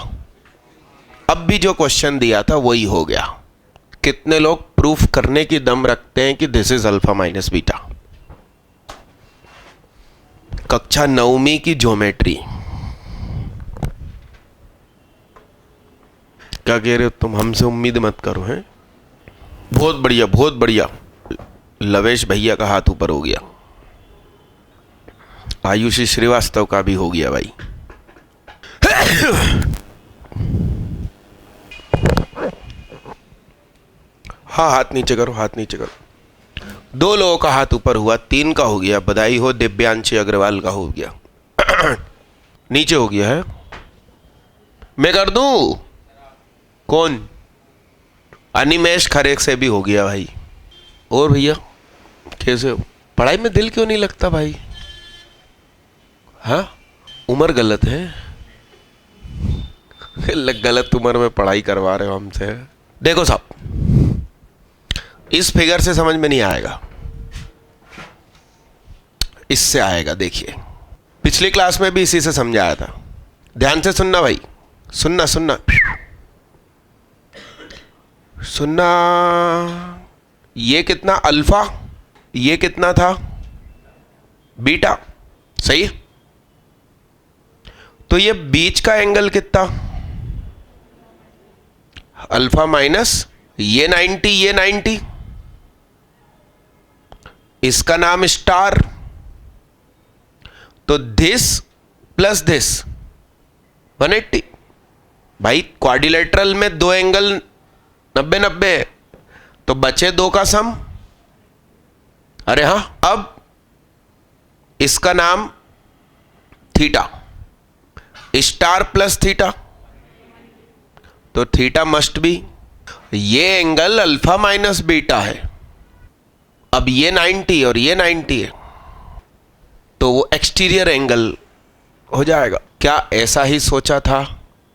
अब भी जो क्वेश्चन दिया था वही हो गया। कितने लोग प्रूफ करने की दम रखते हैं कि this is alpha minus beta, कक्षा 9वीं की ज्योमेट्री, क्या कह रहे हो तुम, हमसे उम्मीद मत करो हैं, बहुत बढ़िया बहुत बढ़िया, लवेश भैया का हाथ ऊपर हो गया, आयुषी श्रीवास्तव का भी हो गया भाई। हाँ, हाथ नीचे करो, हाथ नीचे करो। 2 लोगों का हाथ ऊपर हुआ, 3 का हो गया, बधाई हो। दिव्यांशी अग्रवाल का हो गया। नीचे हो गया है। मैं कर दूं? कौन? अनिमेश खरे से भी हो गया भाई। और भैया कैसे हो? पढ़ाई में दिल क्यों नहीं लगता भाई? हाँ, उम्र गलत है। गलत उम्र में पढ़ाई करवा रहे हो हमसे। देखो साहब, इस फिगर से समझ में नहीं आएगा, इससे आएगा। देखिए, पिछली क्लास में भी इसी से समझाया था। ध्यान से सुनना भाई, सुनना सुनना सुनना। ये कितना अल्फा, ये कितना था बीटा, सही? तो ये बीच का एंगल कितना? अल्फा माइनस ये 90, ये 90, इसका नाम स्टार। तो दिस प्लस दिस 180। भाई क्वाड्रिलेटरल में 2 एंगल 90 90 है, तो बचे 2 का सम। अरे हां, अब इसका नाम थीटा, स्टार प्लस थीटा, तो थीटा मस्ट बी। ये एंगल अल्फा माइनस बीटा है। अब ये 90 और ये 90 है, तो वो एक्सटीरियर एंगल हो जाएगा। क्या ऐसा ही सोचा था?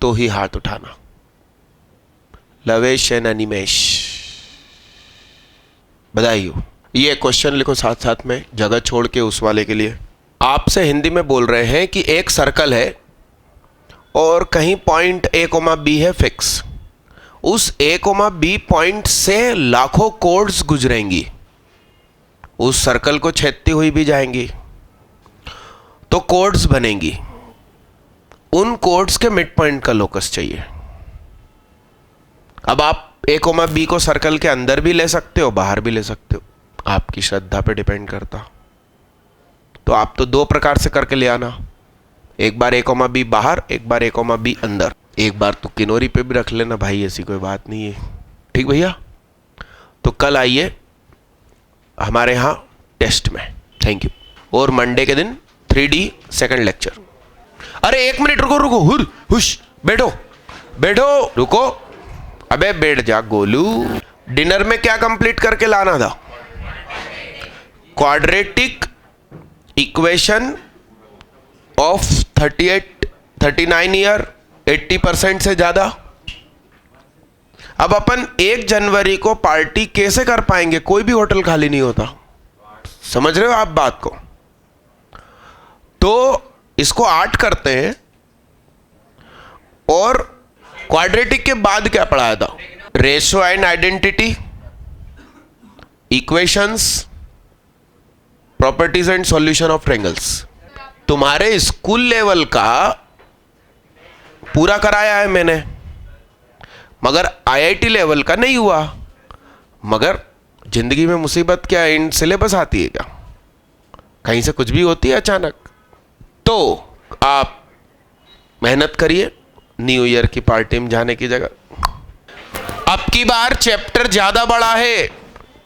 तो ही हाथ उठाना। लवेश एंड अनिमेश, बधाई हो। ये क्वेश्चन लिखो साथ साथ में, जगह छोड़ के उस वाले के लिए। आपसे हिंदी में बोल रहे हैं कि एक सर्कल है और कहीं पॉइंट ए कोमा बी है फिक्स। उस ए कोमा बी पॉइंट से लाखों कोड्स गुजरेंगी, उस सर्कल को छेदती हुई भी जाएंगी, तो कोड्स बनेंगी। उन कोड्स के मिड पॉइंट का लोकस चाहिए। अब आप ए कोमा बी को सर्कल के अंदर भी ले सकते हो, बाहर भी ले सकते हो, आपकी श्रद्धा पे डिपेंड करता। तो आप तो 2 प्रकार से करके ले आना, एक बार ए कोमा बी बाहर, एक बार ए कोमा बी अंदर। एक बार तो किनोरी पे भी रख लेना भाई, ऐसी कोई बात नहीं है। ठीक भैया? तो कल आइए हमारे यहाँ टेस्ट में। Thank you. और मंडे के दिन 3D सेकंड लेक्चर। अरे 1 मिनट रुको रुको, हुश, बैठो बैठो, रुको। अबे बैठ जा गोलू। डिनर में क्या कंप्लीट करके लाना था? क्वाड्रेटिक इक्वेशन ऑफ 39 ईयर, 80% से ज्यादा। अब अपन 1 जनवरी को पार्टी कैसे कर पाएंगे? कोई भी होटल खाली नहीं होता। समझ रहे हो आप बात को? तो इसको 8 करते हैं। और क्वाड्रेटिक के बाद क्या पढ़ाया था? Ratio and identity, equations, properties and solution of triangles. तुम्हारे स्कूल लेवल का पूरा कराया है मैंने, मगर आईआईटी लेवल का नहीं हुआ। मगर जिंदगी में मुसीबत क्या है, इन सिलेबस आती है क्या? कहीं से कुछ भी होती है अचानक। तो आप मेहनत करिए न्यू ईयर की पार्टी में जाने की जगह। अब की बार चैप्टर ज्यादा बड़ा है,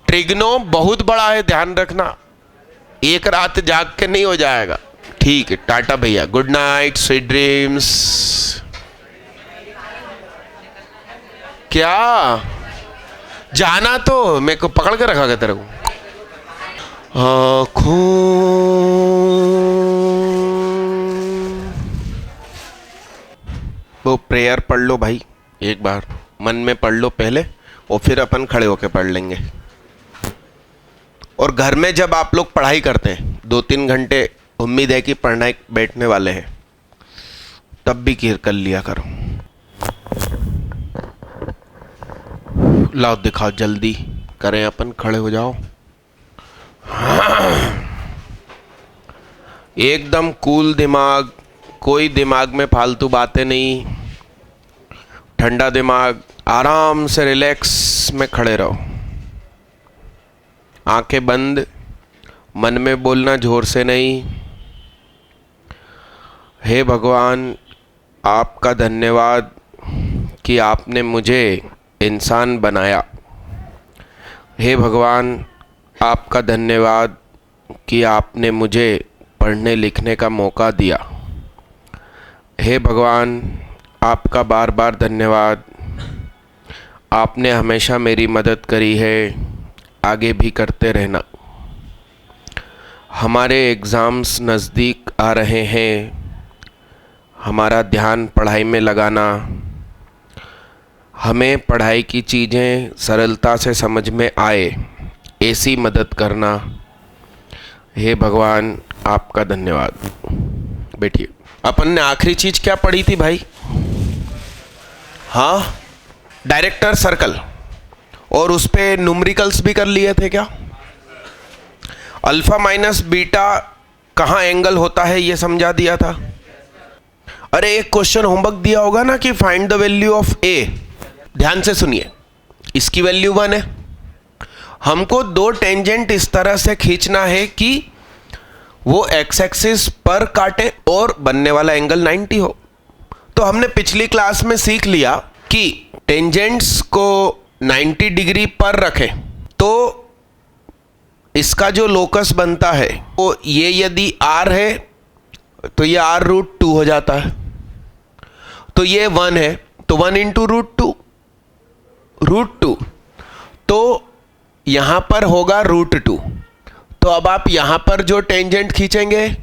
ट्रिग्नो बहुत बड़ा है, ध्यान रखना। एक रात जाग के नहीं हो जाएगा। ठीक है, टाटा भैया, गुड नाइट, स्वीट ड्रीम्स। क्या जाना? तो मेरे को पकड़ के रखा गया तेरे को। आँखों वो प्रेयर पढ़ लो भाई, एक बार मन में पढ़ लो पहले, और फिर अपन खड़े होके पढ़ लेंगे। और घर में जब आप लोग पढ़ाई करते हैं 2-3 घंटे, उम्मीद है कि पढ़ना बैठने वाले हैं, तब भी कर लिया करो। लाओ दिखाओ, जल्दी करें अपन, खड़े हो जाओ। एकदम कूल दिमाग, कोई दिमाग में फालतू बातें नहीं, ठंडा दिमाग, आराम से रिलैक्स में खड़े रहो। आंखें बंद, मन में बोलना जोर से नहीं। हे भगवान, आपका धन्यवाद कि आपने मुझे इंसान बनाया, हे भगवान, आपका धन्यवाद कि आपने मुझे पढ़ने लिखने का मौका दिया। हे भगवान, आपका बार बार धन्यवाद, आपने हमेशा मेरी मदद करी है, आगे भी करते रहना। हमारे एग्ज़ाम्स नज़दीक आ रहे हैं, हमारा ध्यान पढ़ाई में लगाना, हमें पढ़ाई की चीज़ें सरलता से समझ में आए, ऐसी मदद करना। हे भगवान, आपका धन्यवाद। बैठिए। अपन ने आखिरी चीज़ क्या पढ़ी थी भाई? हाँ, डायरेक्टर सर्कल, और उस पे न्यूमेरिकल्स भी कर लिए थे क्या? अल्फ़ा माइनस बीटा कहाँ एंगल होता है ये समझा दिया था। अरे एक क्वेश्चन होमवर्क दिया होगा ना कि फाइंड द वैल्यू ऑफ ए। ध्यान से सुनिए, इसकी वैल्यू 1 है। हमको दो टेंजेंट इस तरह से खींचना है कि वो एक्स एक्सिस पर काटे और बनने वाला एंगल 90 हो। तो हमने पिछली क्लास में सीख लिया कि टेंजेंट्स को 90 डिग्री पर रखें तो इसका जो लोकस बनता है वो ये यदि r है तो ये r√2 हो जाता है। तो ये 1 है तो 1 इंटू √2 तो यहां पर होगा √2। तो अब आप यहां पर जो टेंजेंट खींचेंगे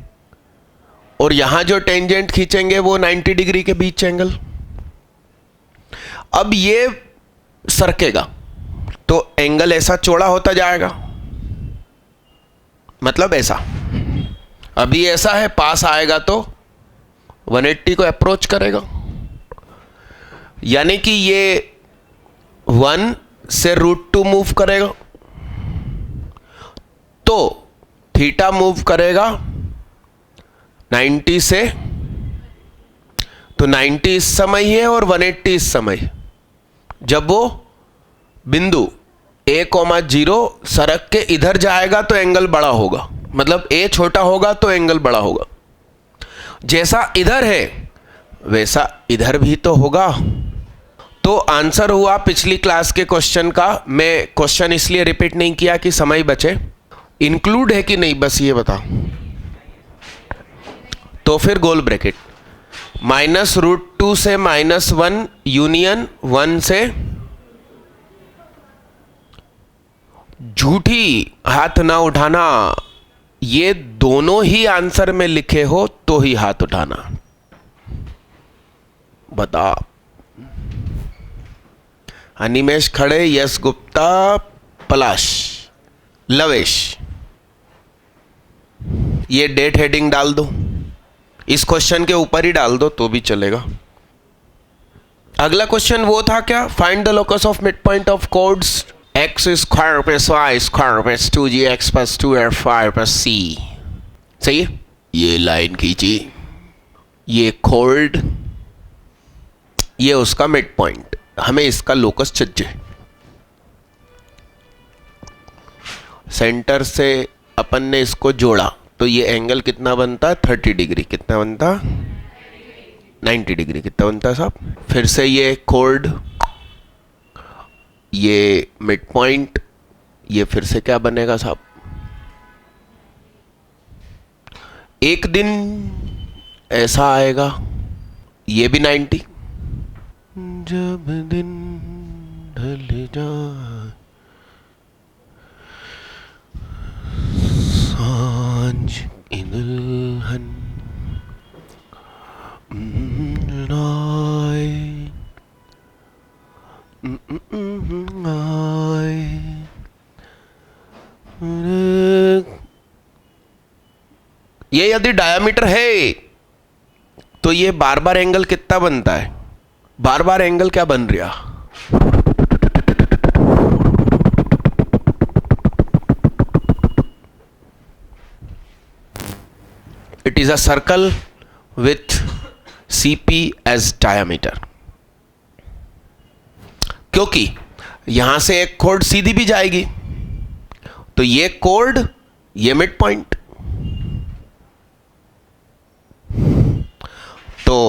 और यहां जो टेंजेंट खींचेंगे वो 90 डिग्री के बीच एंगल। अब ये सरकेगा तो एंगल ऐसा चौड़ा होता जाएगा, मतलब ऐसा। अभी ऐसा है, पास आएगा तो 180 को अप्रोच करेगा, यानी कि ये 1 से √2 मूव करेगा तो थीटा मूव करेगा 90 से, तो 90 इस समय है और 180 इस समय। जब वो बिंदु a,0 सरक के इधर जाएगा तो एंगल बड़ा होगा, मतलब a छोटा होगा तो एंगल बड़ा होगा। जैसा इधर है वैसा इधर भी तो होगा। तो आंसर हुआ पिछली क्लास के क्वेश्चन का। मैं क्वेश्चन इसलिए रिपीट नहीं किया कि समय बचे। इंक्लूड है कि नहीं बस ये बता। तो फिर गोल ब्रैकेट -√2 से -1 यूनियन 1 से, झूठी हाथ ना उठाना, ये दोनों ही आंसर में लिखे हो तो ही हाथ उठाना। बता। अनिमेश खड़े, यश गुप्ता, पलाश, लवेश। ये डेट हेडिंग डाल दो, इस क्वेश्चन के ऊपर ही डाल दो तो भी चलेगा। अगला क्वेश्चन वो था क्या? Find the locus of mid point of codes x² + y² + 2gx + 2f5 + c। सही है। ये लाइन खींची, ये कोड, ये उसका मिड पॉइंट, हमें इसका लोकस चाहिए। सेंटर से अपन ने इसको जोड़ा तो ये एंगल कितना बनता? 30 डिग्री। कितना बनता? 90 डिग्री। कितना बनता साहब? फिर से ये कोड, ये मिड पॉइंट, ये फिर से क्या बनेगा साहब? एक दिन ऐसा आएगा, ये भी 90। जब दिन ढल जाए सांझ की दुल्हन ये यदि डायामीटर है तो ये बार बार एंगल कितना बनता है? बार बार एंगल क्या बन रहा? It is a circle with CP as diameter. क्योंकि यहां से एक कोड सीधी भी जाएगी तो ये कोड, ये मिड पॉइंट। तो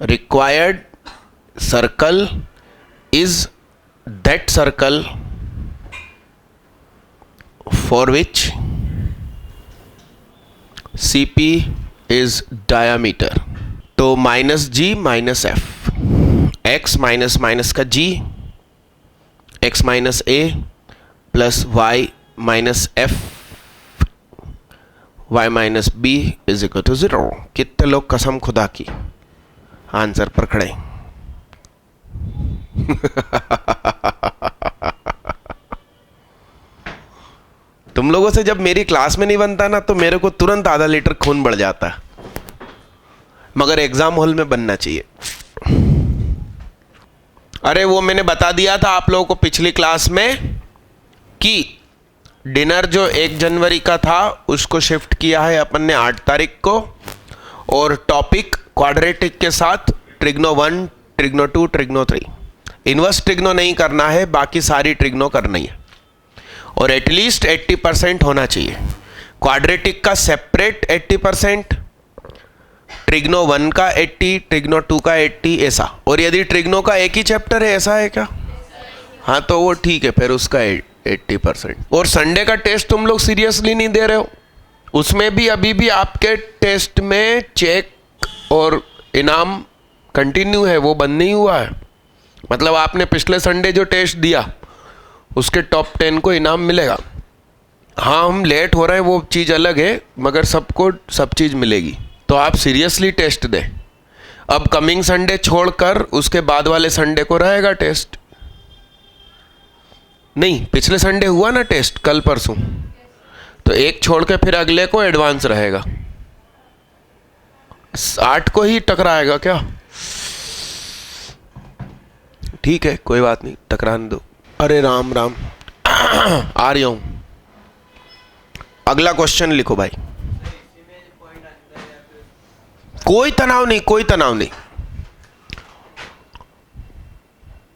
required circle is that circle for which CP is diameter. तो minus G minus F, X minus minus का G, X minus A plus Y minus F, Y minus B is equal to 0। कितने लोग कसम खुदा की answer पर खड़े? तुम लोगों से जब मेरी क्लास में नहीं बनता ना तो मेरे को तुरंत आधा लीटर खून बढ़ जाता है, मगर एग्जाम हॉल में बनना चाहिए। अरे वो मैंने बता दिया था आप लोगों को पिछली क्लास में कि डिनर जो 1 जनवरी का था उसको शिफ्ट किया है अपन ने 8 तारीख को, और टॉपिक क्वाड्रेटिक के साथ trigno 1, trigno 2, trigno 3। Inverse trigno नहीं करना है, बाकी सारी ट्रिग्नो करनी है, और एटलीस्ट 80% होना चाहिए। क्वाड्रेटिक का सेपरेट 80%, ट्रिग्नो 1 का 80, ट्रिग्नो 2 का 80, ऐसा। और यदि ट्रिग्नो का एक ही चैप्टर है, ऐसा है क्या? हाँ तो वो ठीक है, फिर उसका 80%। और संडे का टेस्ट तुम लोग सीरियसली नहीं दे रहे हो, उसमें भी अभी भी आपके टेस्ट में चेक और इनाम कंटिन्यू है, वो बंद नहीं हुआ है। मतलब आपने पिछले संडे जो टेस्ट दिया उसके टॉप 10 को इनाम मिलेगा। हाँ हम लेट हो रहे हैं वो चीज़ अलग है, मगर सबको सब चीज़ मिलेगी। तो आप सीरियसली टेस्ट दें। अब कमिंग संडे छोड़कर उसके बाद वाले संडे को रहेगा टेस्ट। नहीं, पिछले संडे हुआ ना टेस्ट, कल परसों, तो एक छोड़ के फिर अगले को एडवांस रहेगा। 8 को ही टकराएगा क्या? ठीक है, कोई बात नहीं, टकराने दो। अरे राम राम, आ रही हूं। अगला क्वेश्चन लिखो भाई। कोई तनाव नहीं, कोई तनाव नहीं।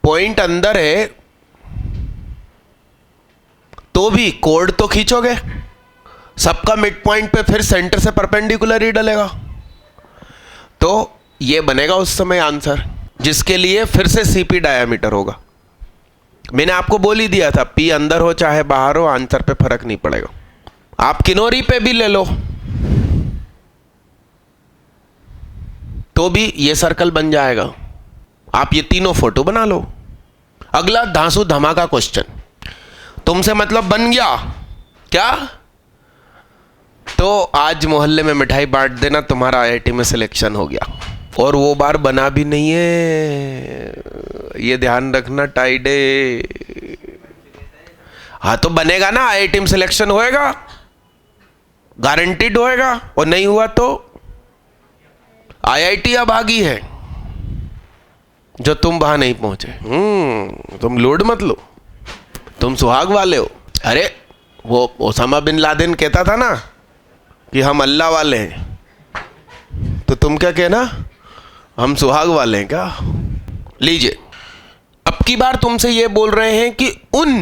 पॉइंट अंदर है तो भी कोड तो खींचोगे, सबका मिड पॉइंट पे फिर सेंटर से परपेंडिकुलर ही डलेगा, तो ये बनेगा उस समय आंसर, जिसके लिए फिर से सीपी डायामीटर होगा। मैंने आपको बोल ही दिया था, पी अंदर हो चाहे बाहर हो, आंसर पे फर्क नहीं पड़ेगा। आप किनोरी पे भी ले लो तो भी ये सर्कल बन जाएगा। आप ये तीनों फोटो बना लो। अगला धांसू धमाका क्वेश्चन, तुमसे मतलब बन गया क्या? तो आज मोहल्ले में मिठाई बांट देना, तुम्हारा आईआईटी में सिलेक्शन हो गया। और वो बार बना भी नहीं है, ये ध्यान रखना टाइडे। हाँ तो बनेगा ना, आईआईटी में सिलेक्शन होएगा, गारंटीड होएगा। और नहीं हुआ तो आईआईटी अभागी है जो तुम वहां नहीं पहुंचे। तुम लोड मत लो, तुम सुहाग वाले हो। अरे वो ओसामा बिन लादेन कहता था ना कि हम अल्लाह वाले हैं, तो तुम क्या कहना, हम सुहाग वाले हैं क्या? लीजिए, अब की बार तुमसे ये बोल रहे हैं कि उन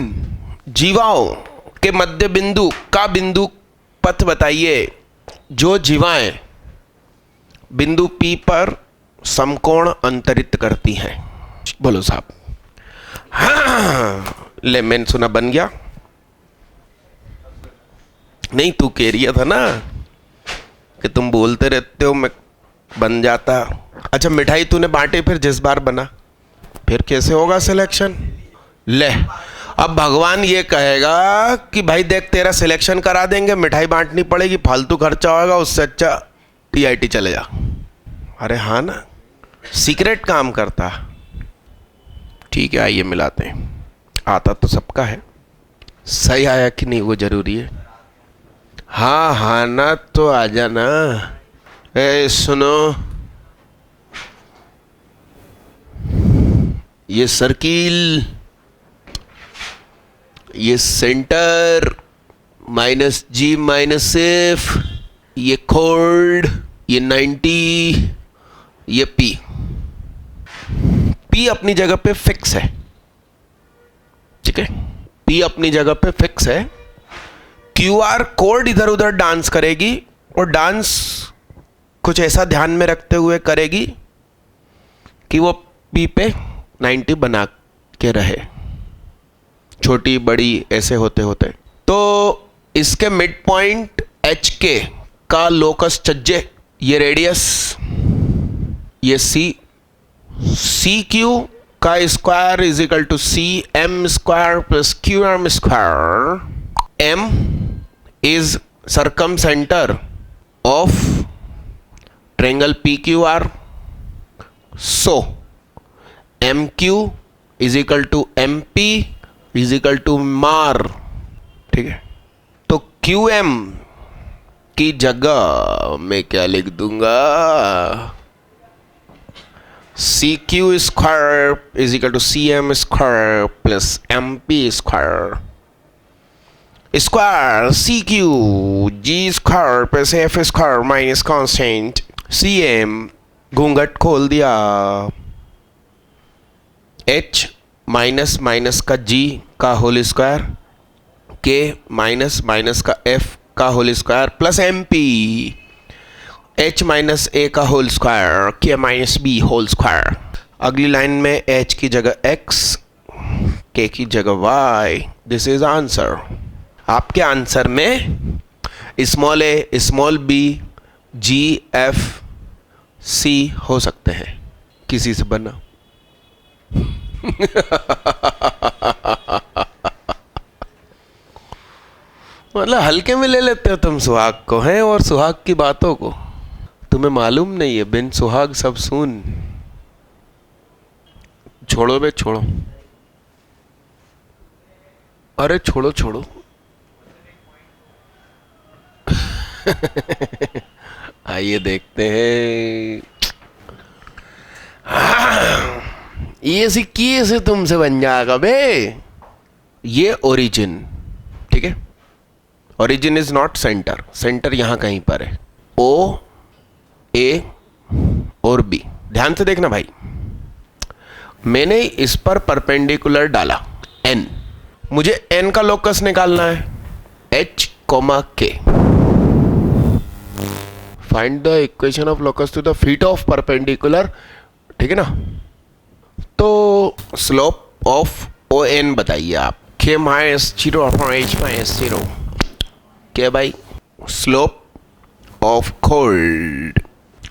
जीवाओं के मध्य बिंदु का बिंदु पथ बताइए जो जीवाएं बिंदु P पर समकोण अंतरित करती हैं। बोलो साहब। हाँ, ले मैंने सुना बन गया। नहीं, तू कह रही था ना कि तुम बोलते रहते हो, मैं बन जाता। अच्छा मिठाई तूने बांटी, फिर जिस बार बना, फिर कैसे होगा सिलेक्शन? ले, अब भगवान ये कहेगा कि भाई देख तेरा सिलेक्शन करा देंगे, मिठाई बांटनी पड़ेगी, फालतू खर्चा होगा, उससे अच्छा टीआईटी चले जा। अरे हाँ ना, सीक्रेट काम करता। ठीक है, आइए मिलाते हैं। आता तो सबका है, सही आया कि नहीं वो जरूरी है। हाँ हाँ ना, तो आ जाना। ए सुनो, ये सर्किल, ये centre, minus G minus F, ये कोल्ड, ये 90, ये पी। पी अपनी जगह पे फिक्स है, ठीक है, पी अपनी जगह पे फिक्स है। क्यूआर कोड इधर उधर डांस करेगी, और डांस कुछ ऐसा ध्यान में रखते हुए करेगी कि वो पी पे 90 बना के रहे, छोटी बड़ी ऐसे होते होते। तो इसके मिड पॉइंट एच के का लोकस चज्जे, ये रेडियस, ये सी, सी क्यू का square is equal to C M square plus Q M square. M is circumcentre of triangle P Q R, so M Q is equal to M P is equal to मार। ठीक है, तो Q M की जगह मैं क्या लिख दूंगा, C Q square is equal to C M square plus M P square, square C Q G square plus F square minus constant C M, घूंघट खोल दिया, एच माइनस माइनस का जी का whole square, K minus minus का F का whole square plus M P, H minus A का whole square, K minus B whole square. अगली line में एच की जगह एक्स, के की जगह वाई। This is answer. आपके आंसर में स्मॉल ए, स्मॉल बी, जी, एफ, सी हो सकते हैं, किसी से बना। मतलब हल्के में ले लेते हो तुम सुहाग को, हैं, और सुहाग की बातों को तुम्हें मालूम नहीं है, बिन सुहाग सब सुन। छोड़ो बे छोड़ो, अरे छोड़ो छोड़ो। आइए देखते हैं। ये सिक्की से तुमसे बन जाएगा बे। ये ओरिजिन, ठीक है, origin is not centre, centre यहां कहीं पर है, ओ ए और बी। ध्यान से देखना भाई, मैंने इस पर परपेंडिकुलर डाला n, मुझे n का लोकस निकालना है, h, k। Find the equation of locus to the feet of perpendicular, ठीक है ना। तो स्लोप ऑफ ओ एन बताइए आप, k minus 0 upon h minus 0। क्या भाई, स्लोप ऑफ कोल्ड,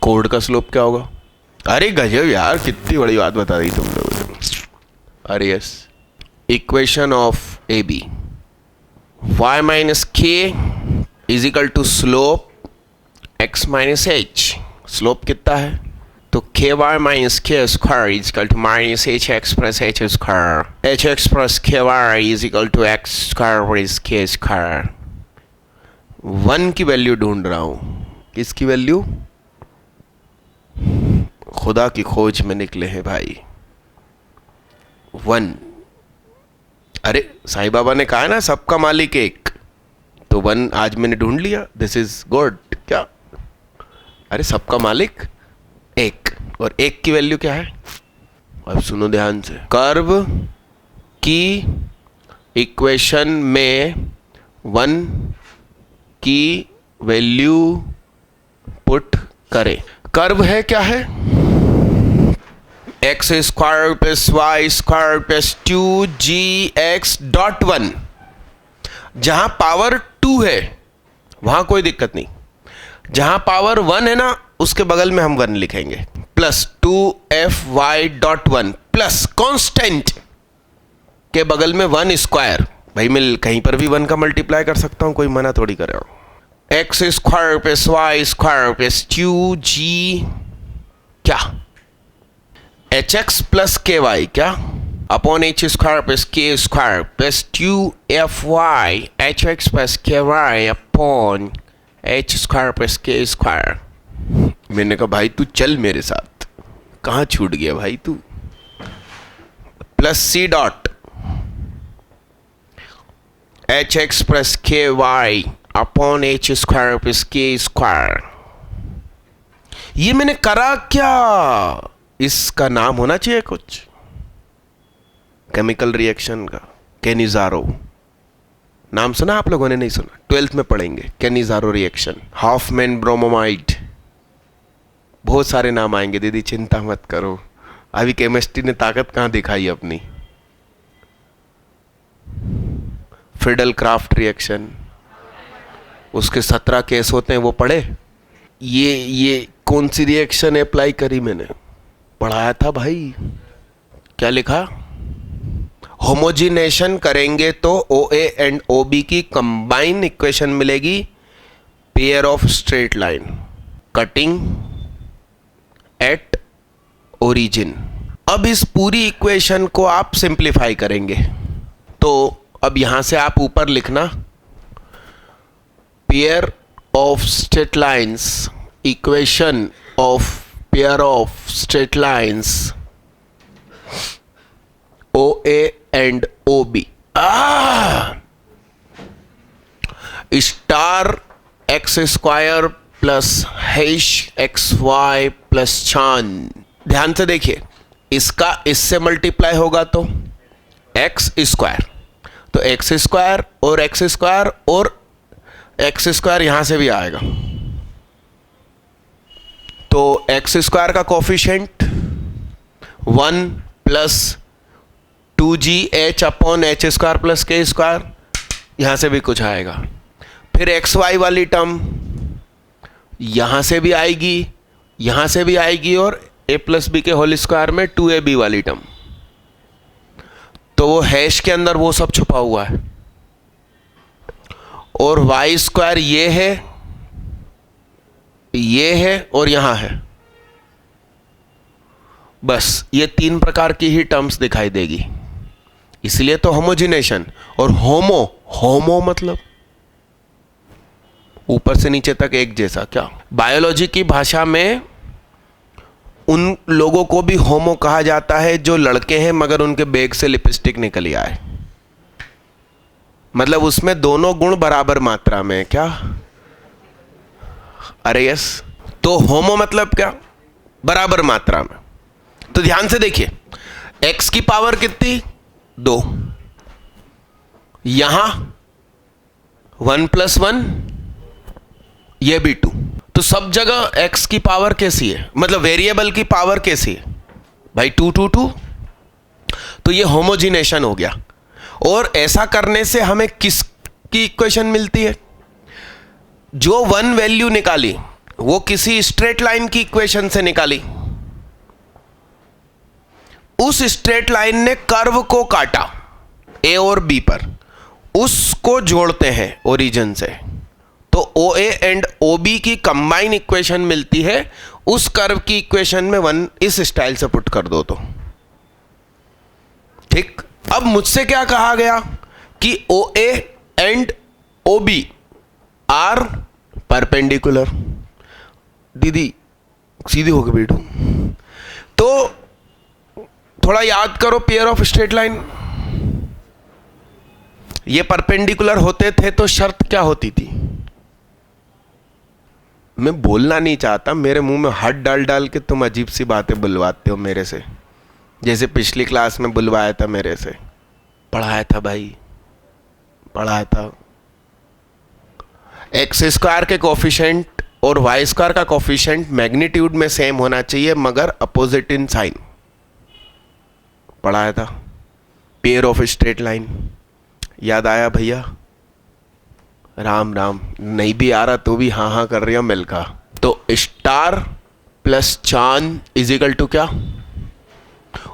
कोल्ड का स्लोप क्या होगा? अरे गजब यार, कितनी बड़ी बात बता दी तुम लोगों ने। अरे yes, equation of A B, Y minus K is equal to slope X minus H. Slope कितना है? तो K Y minus K square is equal to minus H X plus H square, H X plus K Y is equal to X square plus K square. 1 की value ढूंढ रहा हूं, किसकी value? खुदा की खोज में निकले हैं भाई। 1, अरे साईं बाबा ने कहा ना सबका मालिक एक, तो 1 आज मैंने ढूंढ लिया, दिस इज गुड। क्या? अरे सबका मालिक एक, और एक की वैल्यू क्या है? अब सुनो ध्यान से, कर्व की इक्वेशन में 1 की वैल्यू पुट करें। कर्व है क्या है? X square plus Y square plus 2gx.1। जहां पावर 2 है वहां कोई दिक्कत नहीं, जहां पावर 1 है ना उसके बगल में हम 1 लिखेंगे, प्लस 2fy.1 प्लस कांस्टेंट के बगल में 1 स्क्वायर। भाई मैं कहीं पर भी 1 का मल्टीप्लाई कर सकता हूं, कोई मना थोड़ी करे। X square plus Y square plus 2g क्या, H X plus K Y क्या, upon H square plus K square plus 2fy H X plus K Y upon H square plus K square. मैंने कहा भाई तू चल मेरे साथ, कहाँ छूट गया भाई तू। Plus C dot H X plus K Y upon H square plus K square. ये मैंने करा क्या? इसका नाम होना चाहिए कुछ, केमिकल रिएक्शन का, कैनिज़ारो। नाम सुना आप लोगों ने? नहीं सुना? 12th में पढ़ेंगे कैनिज़ारो रिएक्शन, हॉफमैन ब्रोमोमाइड, बहुत सारे नाम आएंगे दीदी, चिंता मत करो। अभी केमिस्ट्री ने ताकत कहां दिखाई अपनी। फिडल क्राफ्ट रिएक्शन, उसके 17 केस होते हैं, वो पढ़े? ये कौन सी रिएक्शन अप्लाई करी मैंने? पढ़ाया था भाई। क्या लिखा? होमोजिनेशन करेंगे तो OA एंड OB की कंबाइन इक्वेशन मिलेगी, pair of straight line cutting at origin. अब इस पूरी इक्वेशन को आप सिंप्लीफाई करेंगे, तो अब यहां से आप ऊपर लिखना pair of straight lines, equation of pair of straight lines OA and OB star x square plus hash XY plus चांद। ध्यान से देखिए, इसका इससे मल्टीप्लाई होगा तो एक्स स्क्वायर, तो एक्स स्क्वायर और एक्स स्क्वायर और एक्स स्क्वायर यहां से भी आएगा, तो एक्स स्क्वायर का coefficient 1 plus 2GH upon H square plus K square, यहां से भी कुछ आएगा। फिर एक्स वाई वाली टर्म यहां से भी आएगी, यहां से भी आएगी, और a प्लस बी के होल स्क्वायर में 2AB वाली टर्म, तो वो हैश के अंदर वो सब छुपा हुआ है। और वाई स्क्वायर ये है और यहां है, बस ये 3 प्रकार की ही टर्म्स दिखाई देगी, इसलिए तो होमोजिनेशन। और होमो मतलब ऊपर से नीचे तक एक जैसा। क्या बायोलॉजी की भाषा में उन लोगों को भी होमो कहा जाता है जो लड़के हैं मगर उनके बैग से लिपस्टिक निकली आए, मतलब उसमें दोनों गुण बराबर मात्रा में। क्या? अरे यस, तो होमो मतलब क्या? बराबर मात्रा में। तो ध्यान से देखिए, x की पावर कितनी? 2, यहां 1 + 1, यह भी 2, तो सब जगह x की पावर कैसी है, मतलब वेरिएबल की पावर कैसी है भाई? 2 2 2। तो ये होमोजिनेशन हो गया। और ऐसा करने से हमें किसकी इक्वेशन मिलती है? जो 1 वैल्यू निकाली वो किसी स्ट्रेट लाइन की इक्वेशन से निकाली, उस स्ट्रेट लाइन ने कर्व को काटा A और B पर, उसको जोड़ते हैं ओरिजिन से, तो OA एंड OB की कंबाइन इक्वेशन मिलती है। उस कर्व की इक्वेशन में 1 इस स्टाइल से पुट कर दो तो ठीक। अब मुझसे क्या कहा गया कि OA and OB are perpendicular. दीदी सीधी होकर बैठो, तो थोड़ा याद करो पेयर ऑफ स्ट्रेट लाइन, ये परपेंडिकुलर होते थे तो शर्त क्या होती थी? मैं बोलना नहीं चाहता, मेरे मुंह में हाथ डाल डाल के तुम अजीब सी बातें बुलवाते हो मेरे से, जैसे पिछली क्लास में बुलवाया था मेरे से। पढ़ाया था भाई, पढ़ाया था। एक्स स्क्वायर के कोफिशिएंट और वाई स्क्वायर का कोफिशिएंट मैग्नीट्यूड में सेम होना चाहिए मगर अपोजिट इन साइन, पढ़ाया था। पेयर ऑफ स्ट्रेट लाइन याद आया भैया? राम राम, नहीं भी आ रहा तो भी हाँ हाँ कर रही हो मिलका। तो स्टार प्लस चांद इज इक्वल टू क्या?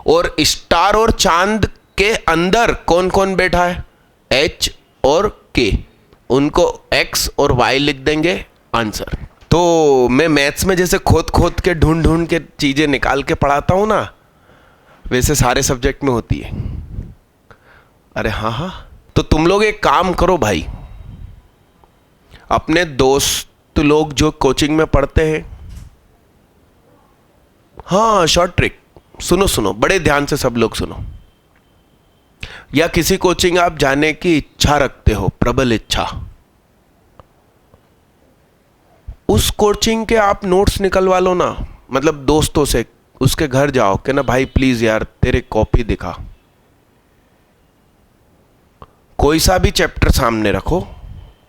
और स्टार और चांद के अंदर कौन कौन बैठा है? H और K, उनको X और Y लिख देंगे आंसर। तो मैं मैथ्स में जैसे खोद खोद के ढूंढ ढूंढ के चीजें निकाल के पढ़ाता हूं ना, वैसे सारे सब्जेक्ट में होती है। अरे हाँ हाँ, तो तुम लोग एक काम करो भाई, अपने दोस्त लोग जो कोचिंग में पढ़ते हैं, हाँ शॉर्ट ट्रिक सुनो सुनो, बड़े ध्यान से सब लोग सुनो। या किसी कोचिंग आप जाने की इच्छा रखते हो, प्रबल इच्छा, उस कोचिंग के आप नोट्स निकलवा लो ना, मतलब दोस्तों से उसके घर जाओ कि ना भाई प्लीज यार तेरे कॉपी दिखा, कोई सा भी चैप्टर सामने रखो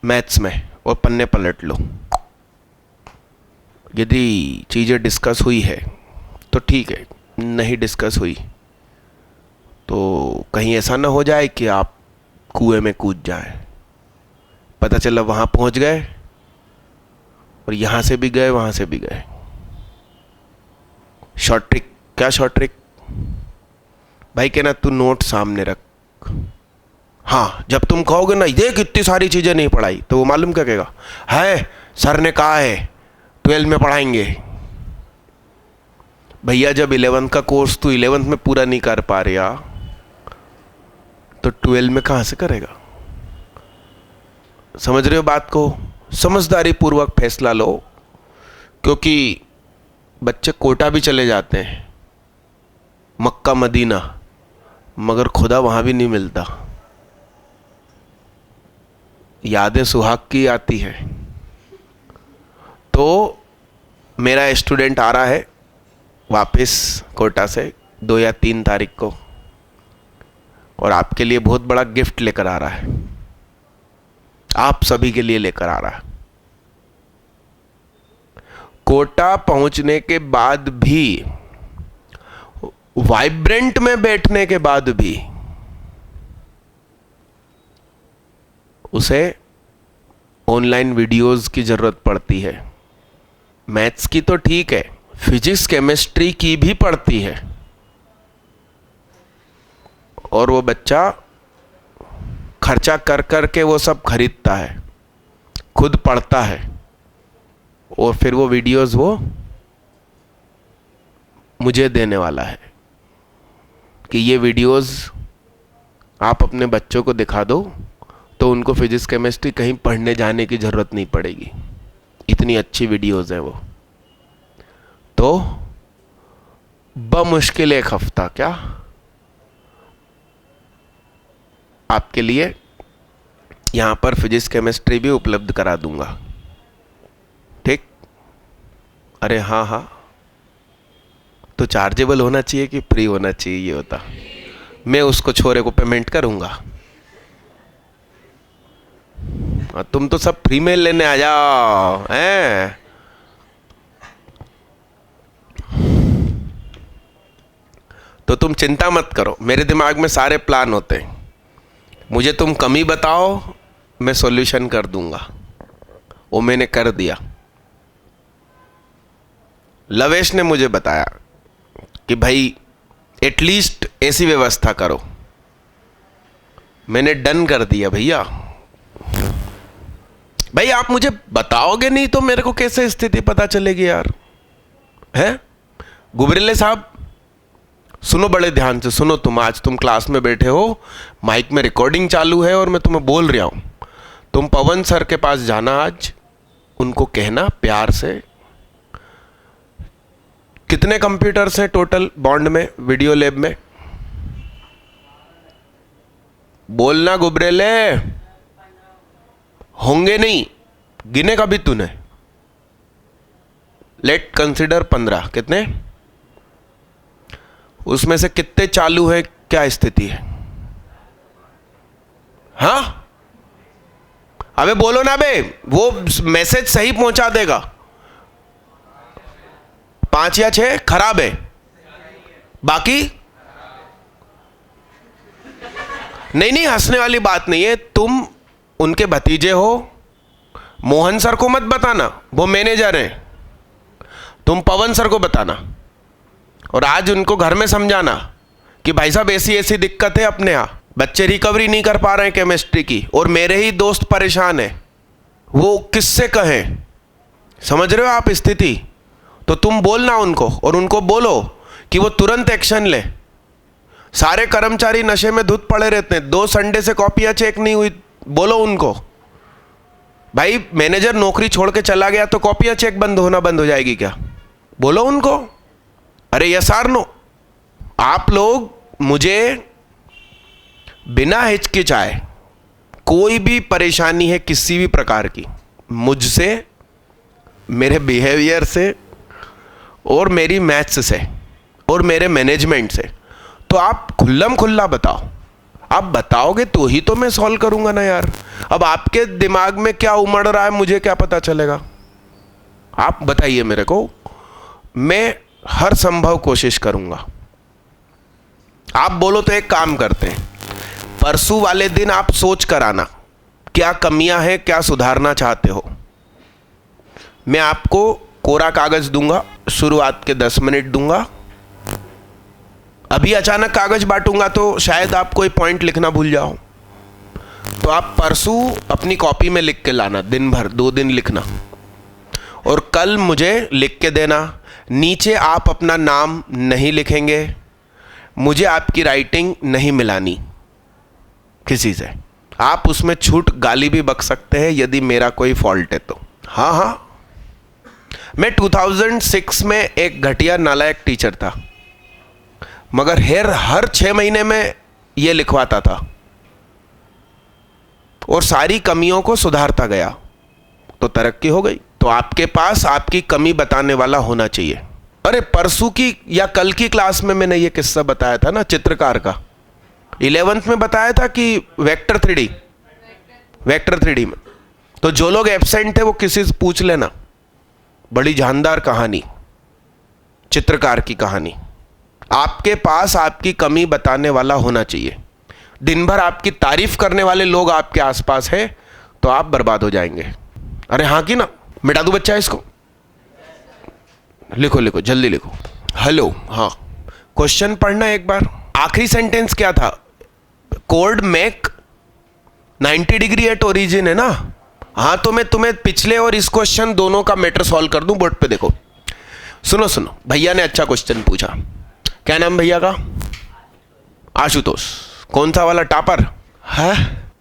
मैथ्स में और पन्ने पलट लो। यदि चीजें डिस्कस हुई है तो ठीक है, नहीं डिस्कस हुई तो कहीं ऐसा ना हो जाए कि आप कुएं में कूद जाए, पता चला वहां पहुंच गए और यहां से भी गए वहां से भी गए। शॉर्ट ट्रिक, क्या शॉर्ट ट्रिक? भाई कहना तू नोट सामने रख। हाँ, जब तुम कहोगे ना देख इतनी सारी चीजें नहीं पढ़ाई, तो वो मालूम क्या कहेगा, है सर ने कहा है 12 में पढ़ाएंगे। भैया जब 11th का कोर्स तू 11th में पूरा नहीं कर पा रहा तो 12 में कहां से करेगा? समझ रहे हो बात को? समझदारी पूर्वक फैसला लो, क्योंकि बच्चे कोटा भी चले जाते हैं, मक्का मदीना, मगर खुदा वहां भी नहीं मिलता। यादें सुहाग की आती है। तो मेरा स्टूडेंट आ रहा है वापस कोटा से 2 या 3 तारीख को, और आपके लिए बहुत बड़ा गिफ्ट लेकर आ रहा है, आप सभी के लिए लेकर आ रहा है। कोटा पहुंचने के बाद भी, वाइब्रेंट में बैठने के बाद भी उसे ऑनलाइन वीडियोस की जरूरत पड़ती है। मैथ्स की तो ठीक है, फिजिक्स केमिस्ट्री की भी पड़ती है। और वो बच्चा खर्चा कर कर के वो सब खरीदता है, खुद पढ़ता है, और फिर वो वीडियोस वो मुझे देने वाला है कि ये वीडियोस आप अपने बच्चों को दिखा दो तो उनको फिजिक्स केमिस्ट्री कहीं पढ़ने जाने की ज़रूरत नहीं पड़ेगी, इतनी अच्छी वीडियोस हैं वो। तो बमुश्किल 1 हफ्ता क्या आपके लिए यहां पर फिजिक्स केमिस्ट्री भी उपलब्ध करा दूंगा, ठीक? अरे हाँ हाँ, तो चार्जेबल होना चाहिए कि फ्री होना चाहिए ये होता, मैं उसको छोरे को पेमेंट करूंगा। तुम तो सब फ्री में लेने आ जाओ हैं। तो तुम चिंता मत करो, मेरे दिमाग में सारे प्लान होते हैं, मुझे तुम कमी बताओ, मैं सॉल्यूशन कर दूंगा। वो मैंने कर दिया। लवेश ने मुझे बताया कि भाई एटलीस्ट ऐसी व्यवस्था करो, मैंने डन कर दिया। भैया भाई आप मुझे बताओगे नहीं तो मेरे को कैसे स्थिति पता चलेगी यार, है? गुबरेले साहब सुनो, बड़े ध्यान से सुनो। आज तुम क्लास में बैठे हो, माइक में रिकॉर्डिंग चालू है और मैं तुम्हें बोल रहा हूं। तुम पवन सर के पास जाना आज, उनको कहना प्यार से, कितने कंप्यूटर्स हैं टोटल बॉन्ड में, वीडियो लैब में? बोलना गुबरेले, होंगे नहीं, गिने कभी तूने? लेट कंसिडर 15, कितने? उसमें से कितने चालू है, क्या स्थिति है? हाँ अबे बोलो ना बे, वो मैसेज सही पहुंचा देगा। 5 या 6 खराब है, बाकी नहीं नहीं, हंसने वाली बात नहीं है। तुम उनके भतीजे हो, मोहन सर को मत बताना, वो मैनेजर हैं। तुम पवन सर को बताना और आज उनको घर में समझाना कि भाई साहब ऐसी ऐसी दिक्कत है अपने यहाँ, बच्चे रिकवरी नहीं कर पा रहे हैं केमिस्ट्री की, और मेरे ही दोस्त परेशान है, वो किससे कहें? समझ रहे हो आप स्थिति? तो तुम बोलना उनको, और उनको बोलो कि वो तुरंत एक्शन ले। सारे कर्मचारी नशे में धुत पड़े रहते हैं, 2 संडे से कॉपियां चेक नहीं हुई, बोलो उनको। भाई मैनेजर नौकरी छोड़ के चला गया तो कॉपियां चेक बंद हो जाएगी क्या? बोलो उनको। अरे यस आर नो? आप लोग मुझे बिना हिचकिचाए, कोई भी परेशानी है किसी भी प्रकार की, मुझसे, मेरे बिहेवियर से, और मेरी मैथ्स से, और मेरे मैनेजमेंट से, तो आप खुल्लम खुल्ला बताओ। आप बताओगे तो ही तो मैं सॉल्व करूंगा ना यार। अब आपके दिमाग में क्या उमड़ रहा है मुझे क्या पता चलेगा? आप बताइए मेरे को, मैं हर संभव कोशिश करूंगा। आप बोलो तो एक काम करते हैं, परसों वाले दिन आप सोच कर आना क्या कमियां हैं, क्या सुधारना चाहते हो। मैं आपको कोरा कागज दूंगा, शुरुआत के 10 मिनट दूंगा। अभी अचानक कागज बांटूंगा तो शायद आप कोई पॉइंट लिखना भूल जाओ, तो आप परसों अपनी कॉपी में लिख के लाना, दिन भर 2 दिन लिखना, और कल मुझे लिख के देना। नीचे आप अपना नाम नहीं लिखेंगे, मुझे आपकी राइटिंग नहीं मिलानी किसी से। आप उसमें छूट गाली भी बक सकते हैं यदि मेरा कोई फॉल्ट है तो। हाँ हाँ, मैं 2006 में एक घटिया नालायक टीचर था, मगर हर 6 महीने में ये लिखवाता था और सारी कमियों को सुधारता गया, तो तरक्की हो गई। तो आपके पास आपकी कमी बताने वाला होना चाहिए। अरे परसों की या कल की क्लास में मैंने ये किस्सा बताया था ना, चित्रकार का। 11th में बताया था कि वेक्टर 3D में। तो जो लोग एब्सेंट थे वो किसी से पूछ लेना, बड़ी जानदार कहानी, चित्रकार की कहानी। आपके पास आपकी कमी बताने वाला होना चाहिए। दिन भर आपकी तारीफ करने वाले लोग आपके आसपास हैं तो आप बर्बाद हो जाएंगे। अरे हाँ की ना, मिटा दूं बच्चा इसको? लिखो जल्दी लिखो। हेलो, हाँ, क्वेश्चन पढ़ना एक बार। आखिरी सेंटेंस क्या था? Code make 90 degree at origin है ना? हाँ, तो मैं तुम्हें पिछले और इस क्वेश्चन दोनों का मैटर सॉल्व कर दूं। बोर्ड पे देखो, सुनो, भैया ने अच्छा क्वेश्चन पूछा। क्या नाम भैया का? आशुतोष। कौन सा वाला टॉपर है?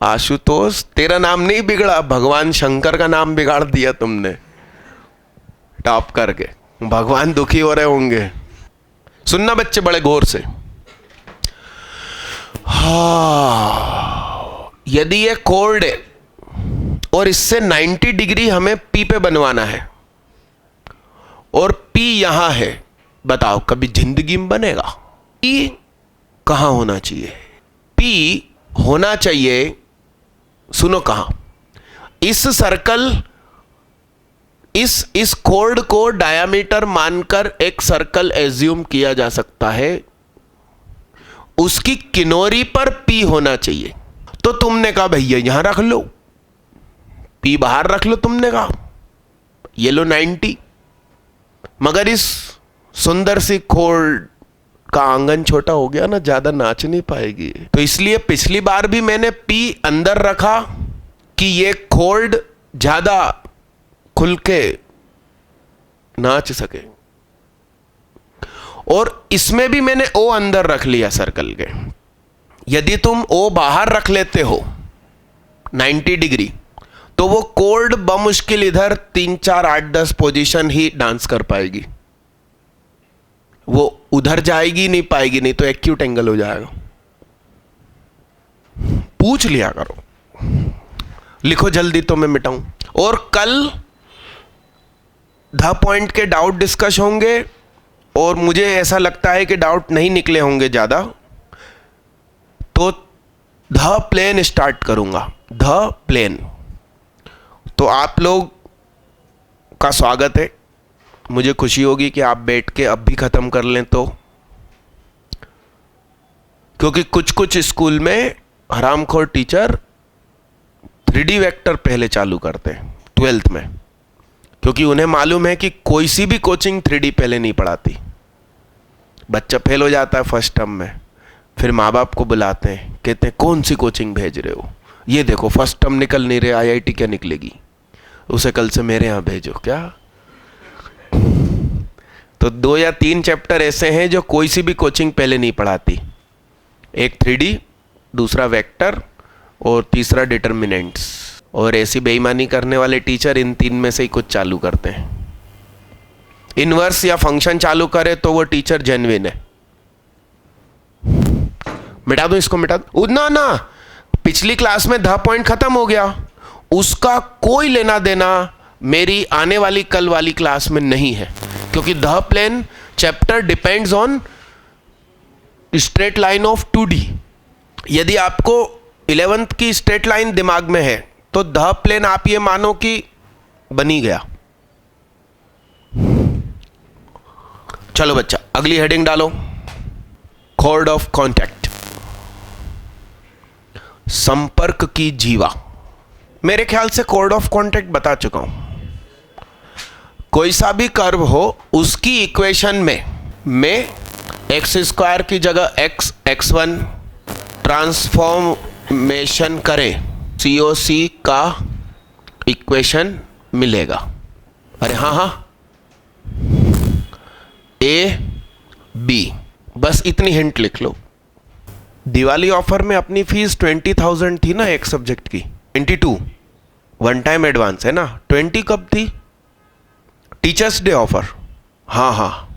आशुतोष, तेरा नाम नहीं बिगड़ा, भगवान शंकर का नाम बिगाड़ दिया तुमने टॉप करके। भगवान दुखी हो रहे होंगे। सुनना बच्चे बड़े गौर से। हाँ, यदि ये कोड है और इससे 90 डिग्री हमें पी पे बनवाना है और पी यहां है, बताओ कभी जिंदगी में बनेगा? पी कहां होना चाहिए? पी होना चाहिए, सुनो कहां, इस सर्कल, इस कोड को डायामीटर मानकर एक सर्कल एज्यूम किया जा सकता है, उसकी किनारी पर पी होना चाहिए। तो तुमने कहा भैया यहां रख लो, पी बाहर रख लो, तुमने कहा ये लो 90, मगर इस सुंदर सी कोड का आंगन छोटा हो गया ना, ज्यादा नाच नहीं पाएगी। तो इसलिए पिछली बार भी मैंने पी अंदर रखा कि ये कोड ज्यादा खुल के नाच सके, और इसमें भी मैंने ओ अंदर रख लिया सर्कल के। यदि तुम ओ बाहर रख लेते हो 90 डिग्री, तो वो कोड बमुश्किल इधर 3, 4, 8, 10 पोजीशन ही डांस कर पाएगी, वो उधर जाएगी नहीं पाएगी, नहीं तो एक्यूट एंगल हो जाएगा। पूछ लिया करो। लिखो जल्दी तो मैं मिटाऊं। और कल द पॉइंट के डाउट डिस्कस होंगे, और मुझे ऐसा लगता है कि डाउट नहीं निकले होंगे ज्यादा, तो द प्लेन स्टार्ट करूंगा। The plane. तो आप लोग का स्वागत है। मुझे खुशी होगी कि आप बैठ के अब भी खत्म कर लें, तो क्योंकि कुछ स्कूल में हरामखोर टीचर 3D वेक्टर पहले चालू करते हैं 12th में, क्योंकि उन्हें मालूम है कि कोई सी भी कोचिंग 3D पहले नहीं पढ़ाती। बच्चा फेल हो जाता है फर्स्ट टर्म में, फिर माँ बाप को बुलाते हैं, कहते हैं कौन सी कोचिंग भेज रहे हो? ये देखो फर्स्ट टर्म निकल नहीं रहे, IIT क्या निकलेगी? उसे कल से मेरे यहाँ भेजो। क्या? तो 2 या 3 चैप्टर ऐसे हैं जो कोई सी भी कोचिंग पहले नहीं पढ़ाती। एक 3D, दूसरा वेक्टर, और तीसरा डिटर्मिनेंट्स। और ऐसी बेईमानी करने वाले टीचर इन 3 में से ही कुछ चालू करते हैं। इनवर्स या फंक्शन चालू करे तो वो टीचर जेन्युइन है। मिटा दो इसको, मिटा दो। ना, पिछली क्लास में द पॉइंट खत्म हो गया, उसका कोई लेना देना मेरी आने वाली कल वाली क्लास में नहीं है, क्योंकि the plane chapter depends on straight line of 2D। यदि आपको 11th की स्ट्रेट लाइन दिमाग में है तो द प्लेन आप ये मानो कि बनी गया। चलो बच्चा, अगली हेडिंग डालो। कोड ऑफ कॉन्टैक्ट, संपर्क की जीवा। मेरे ख्याल से कोड ऑफ कॉन्टैक्ट बता चुका हूं। कोई सा भी कर्व हो उसकी इक्वेशन में एक्स स्क्वायर की जगह एक्स x1 ट्रांसफॉर्मेशन करें, COC का इक्वेशन मिलेगा। अरे हाँ, A B, बस इतनी हिंट लिख लो। दिवाली ऑफर में अपनी फीस 20,000 थी ना एक सब्जेक्ट की, 22 वन टाइम एडवांस है ना। 20 कब थी? Teachers day offer. हाँ,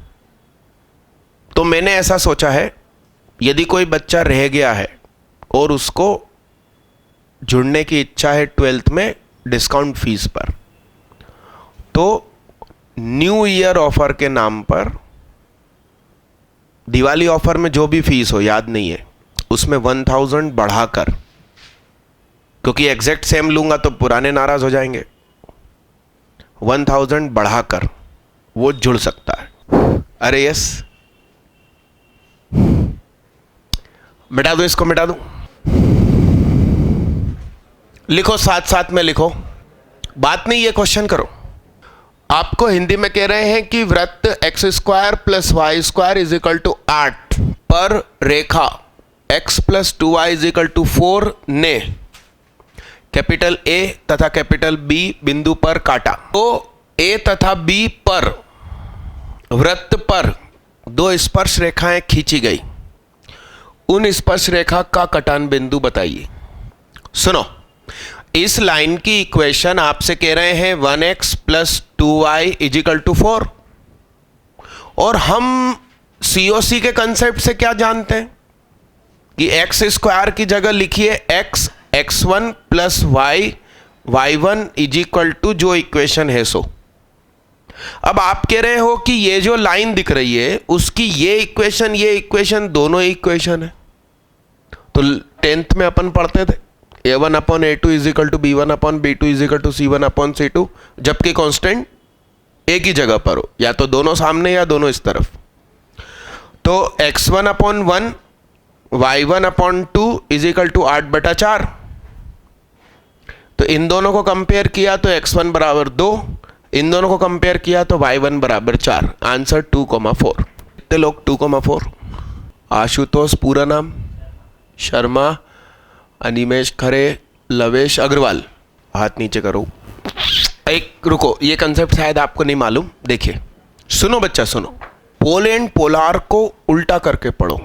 तो मैंने ऐसा सोचा है, यदि कोई बच्चा रह गया है और उसको जुड़ने की इच्छा है 12th में डिस्काउंट फीस पर, तो न्यू ईयर ऑफर के नाम पर दिवाली ऑफर में जो भी फीस हो, याद नहीं है, उसमें 1000 बढ़ाकर, क्योंकि एग्जैक्ट सेम लूंगा तो पुराने नाराज हो जाएंगे, 1000 बढ़ाकर वो जुड़ सकता है। अरे यस, मिटा दो इसको, मिटा दो। लिखो, साथ साथ में लिखो, बात नहीं, ये क्वेश्चन करो। आपको हिंदी में कह रहे हैं कि वृत्त x square plus Y square is equal to 8 पर रेखा x plus 2y is equal to 4 ने कैपिटल A तथा कैपिटल B बिंदु पर काटा। तो A तथा B पर वृत्त पर दो स्पर्श रेखाएं खींची गई, उन स्पर्श रेखा का कटान बिंदु बताइए। सुनो, इस लाइन की इक्वेशन आपसे कह रहे हैं 1x plus 2y is equal to 4, और हम COC के कंसेप्ट से क्या जानते हैं कि x स्क्वायर की जगह लिखिए x x1 plus y y1 is equal to जो इक्वेशन है सो। अब आप कह रहे हो कि ये जो लाइन दिख रही है उसकी ये इक्वेशन दोनों इक्वेशन है। तो 10th में अपन पढ़ते थे A1 upon A2 is equal to B1 upon B2 is equal to C1 upon C2, जबकि कांस्टेंट एक ही जगह पर हो, या तो दोनों सामने या दोनों इस तरफ। तो x1 upon 1 y1 upon 2 is equal to 8/4। तो इन दोनों को कंपेयर किया तो x1 बराबर 2, इन दोनों को कंपेयर किया तो y1 बराबर 4। आंसर 2,4। कितने लोग 2,4? आशुतोष पूरा नाम, शर्मा, अनिमेश खरे, लवेश अग्रवाल, हाथ नीचे करो। एक रुको, ये कंसेप्ट शायद आपको नहीं मालूम। देखिए, सुनो बच्चा सुनो, पोल एंड पोलार को उल्टा करके पढ़ो।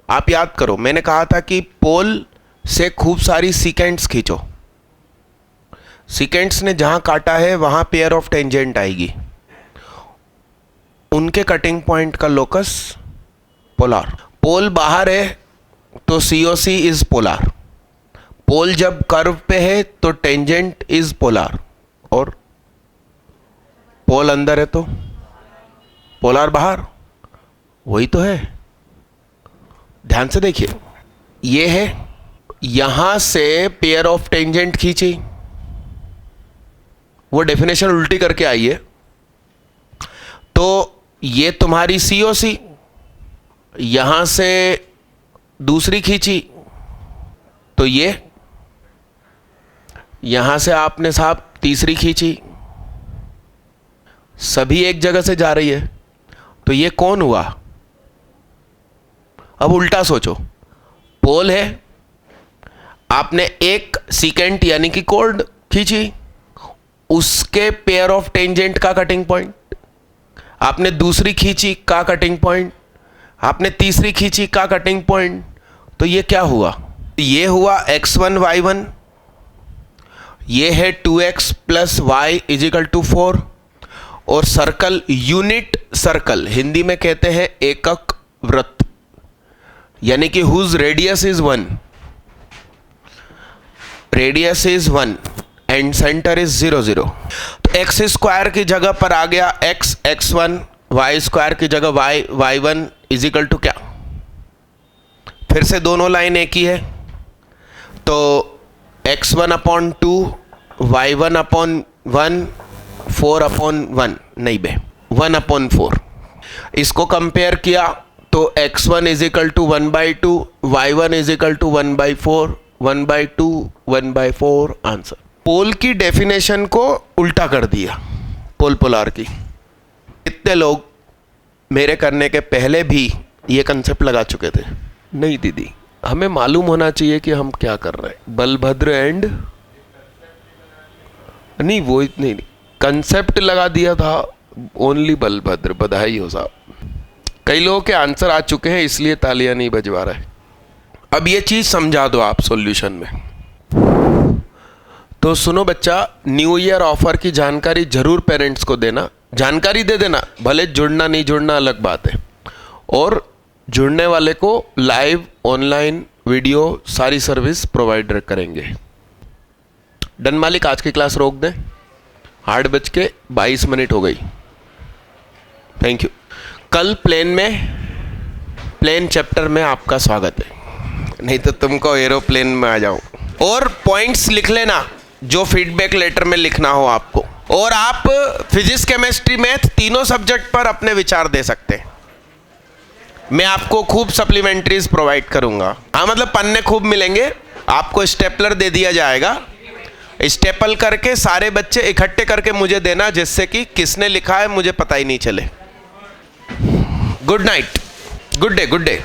आप याद करो, मैंने कहा था कि पोल से खूब सारी सीकेंट्स खींचो, सीकेंट्स ने जहां काटा है वहां पेयर ऑफ टेंजेंट आएगी, उनके कटिंग पॉइंट का लोकस पोलार। पोल बाहर है तो COC इज पोलार, पोल जब कर्व पे है तो टेंजेंट इज पोलार, और पोल अंदर है तो पोलार बाहर, वही तो है। ध्यान से देखिए, ये है, यहां से पेयर ऑफ टेंजेंट खींची, वो डेफिनेशन उल्टी करके आई है, तो ये तुम्हारी COC, यहां से दूसरी खींची तो ये, यहां से आपने साहब तीसरी खींची, सभी एक जगह से जा रही है, तो ये कौन हुआ? अब उल्टा सोचो, पोल है, आपने एक सीकेंट यानी कि कोड खींची, उसके पेयर ऑफ टेंजेंट का कटिंग पॉइंट, आपने दूसरी खींची का कटिंग पॉइंट, आपने तीसरी खींची का कटिंग पॉइंट, तो ये क्या हुआ? ये हुआ x1 y1, ये है 2x plus y is equal to 4, और सर्कल, यूनिट सर्कल, हिंदी में कहते हैं एकक वृत्त, यानी कि whose radius is 1, radius is 1 and centre is 0 0। तो x स्क्वायर की जगह पर आ गया x x1, y स्क्वायर की जगह y y1 इजिकल टू क्या? फिर से दोनों लाइन एक ही है, तो x1 upon 2, y1 upon 1, 4 upon 1, नहीं बे, 1 अपॉन 4। इसको कंपेयर किया तो x1 is equal to 1/2, y1 is equal to 1/4, 1/2, 1/4 answer. Pole की डेफिनेशन को उल्टा कर दिया, पोल पोलार की। कितने लोग मेरे करने के पहले भी ये कंसेप्ट लगा चुके थे? नहीं दीदी, हमें मालूम होना चाहिए कि हम क्या कर रहे हैं। बलभद्र एंड नहीं, वो नहीं, कंसेप्ट लगा दिया था ओनली बलभद्र। बधाई हो साहब, कई लोगों के आंसर आ चुके हैं इसलिए तालियां नहीं बजवा रहे। अब ये चीज समझा दो आप सॉल्यूशन में। तो सुनो बच्चा, न्यू ईयर ऑफर की जानकारी जरूर पेरेंट्स को देना, जानकारी दे देना, भले जुड़ना नहीं जुड़ना अलग बात है। और जुड़ने वाले को लाइव ऑनलाइन वीडियो सारी सर्विस प्रोवाइड करेंगे। डन मालिक, आज की क्लास रोक दें, 8:22 हो गई। Thank you. कल प्लेन चैप्टर में आपका स्वागत है, नहीं तो तुमको एरोप्लेन में आ जाऊं। और पॉइंट्स लिख लेना जो फीडबैक लेटर में लिखना हो आपको। और आप फिजिक्स केमिस्ट्री मैथ तीनों सब्जेक्ट पर अपने विचार दे सकते हैं। मैं आपको खूब सप्लीमेंट्रीज प्रोवाइड करूंगा। हाँ, मतलब पन्ने खूब मिलेंगे आपको, स्टेपलर दे दिया जाएगा। स्टेपल करके सारे बच्चे इकट्ठे करके मुझे देना, जिससे कि किसने लिखा है मुझे पता ही नहीं चले। Good night, good day, good day.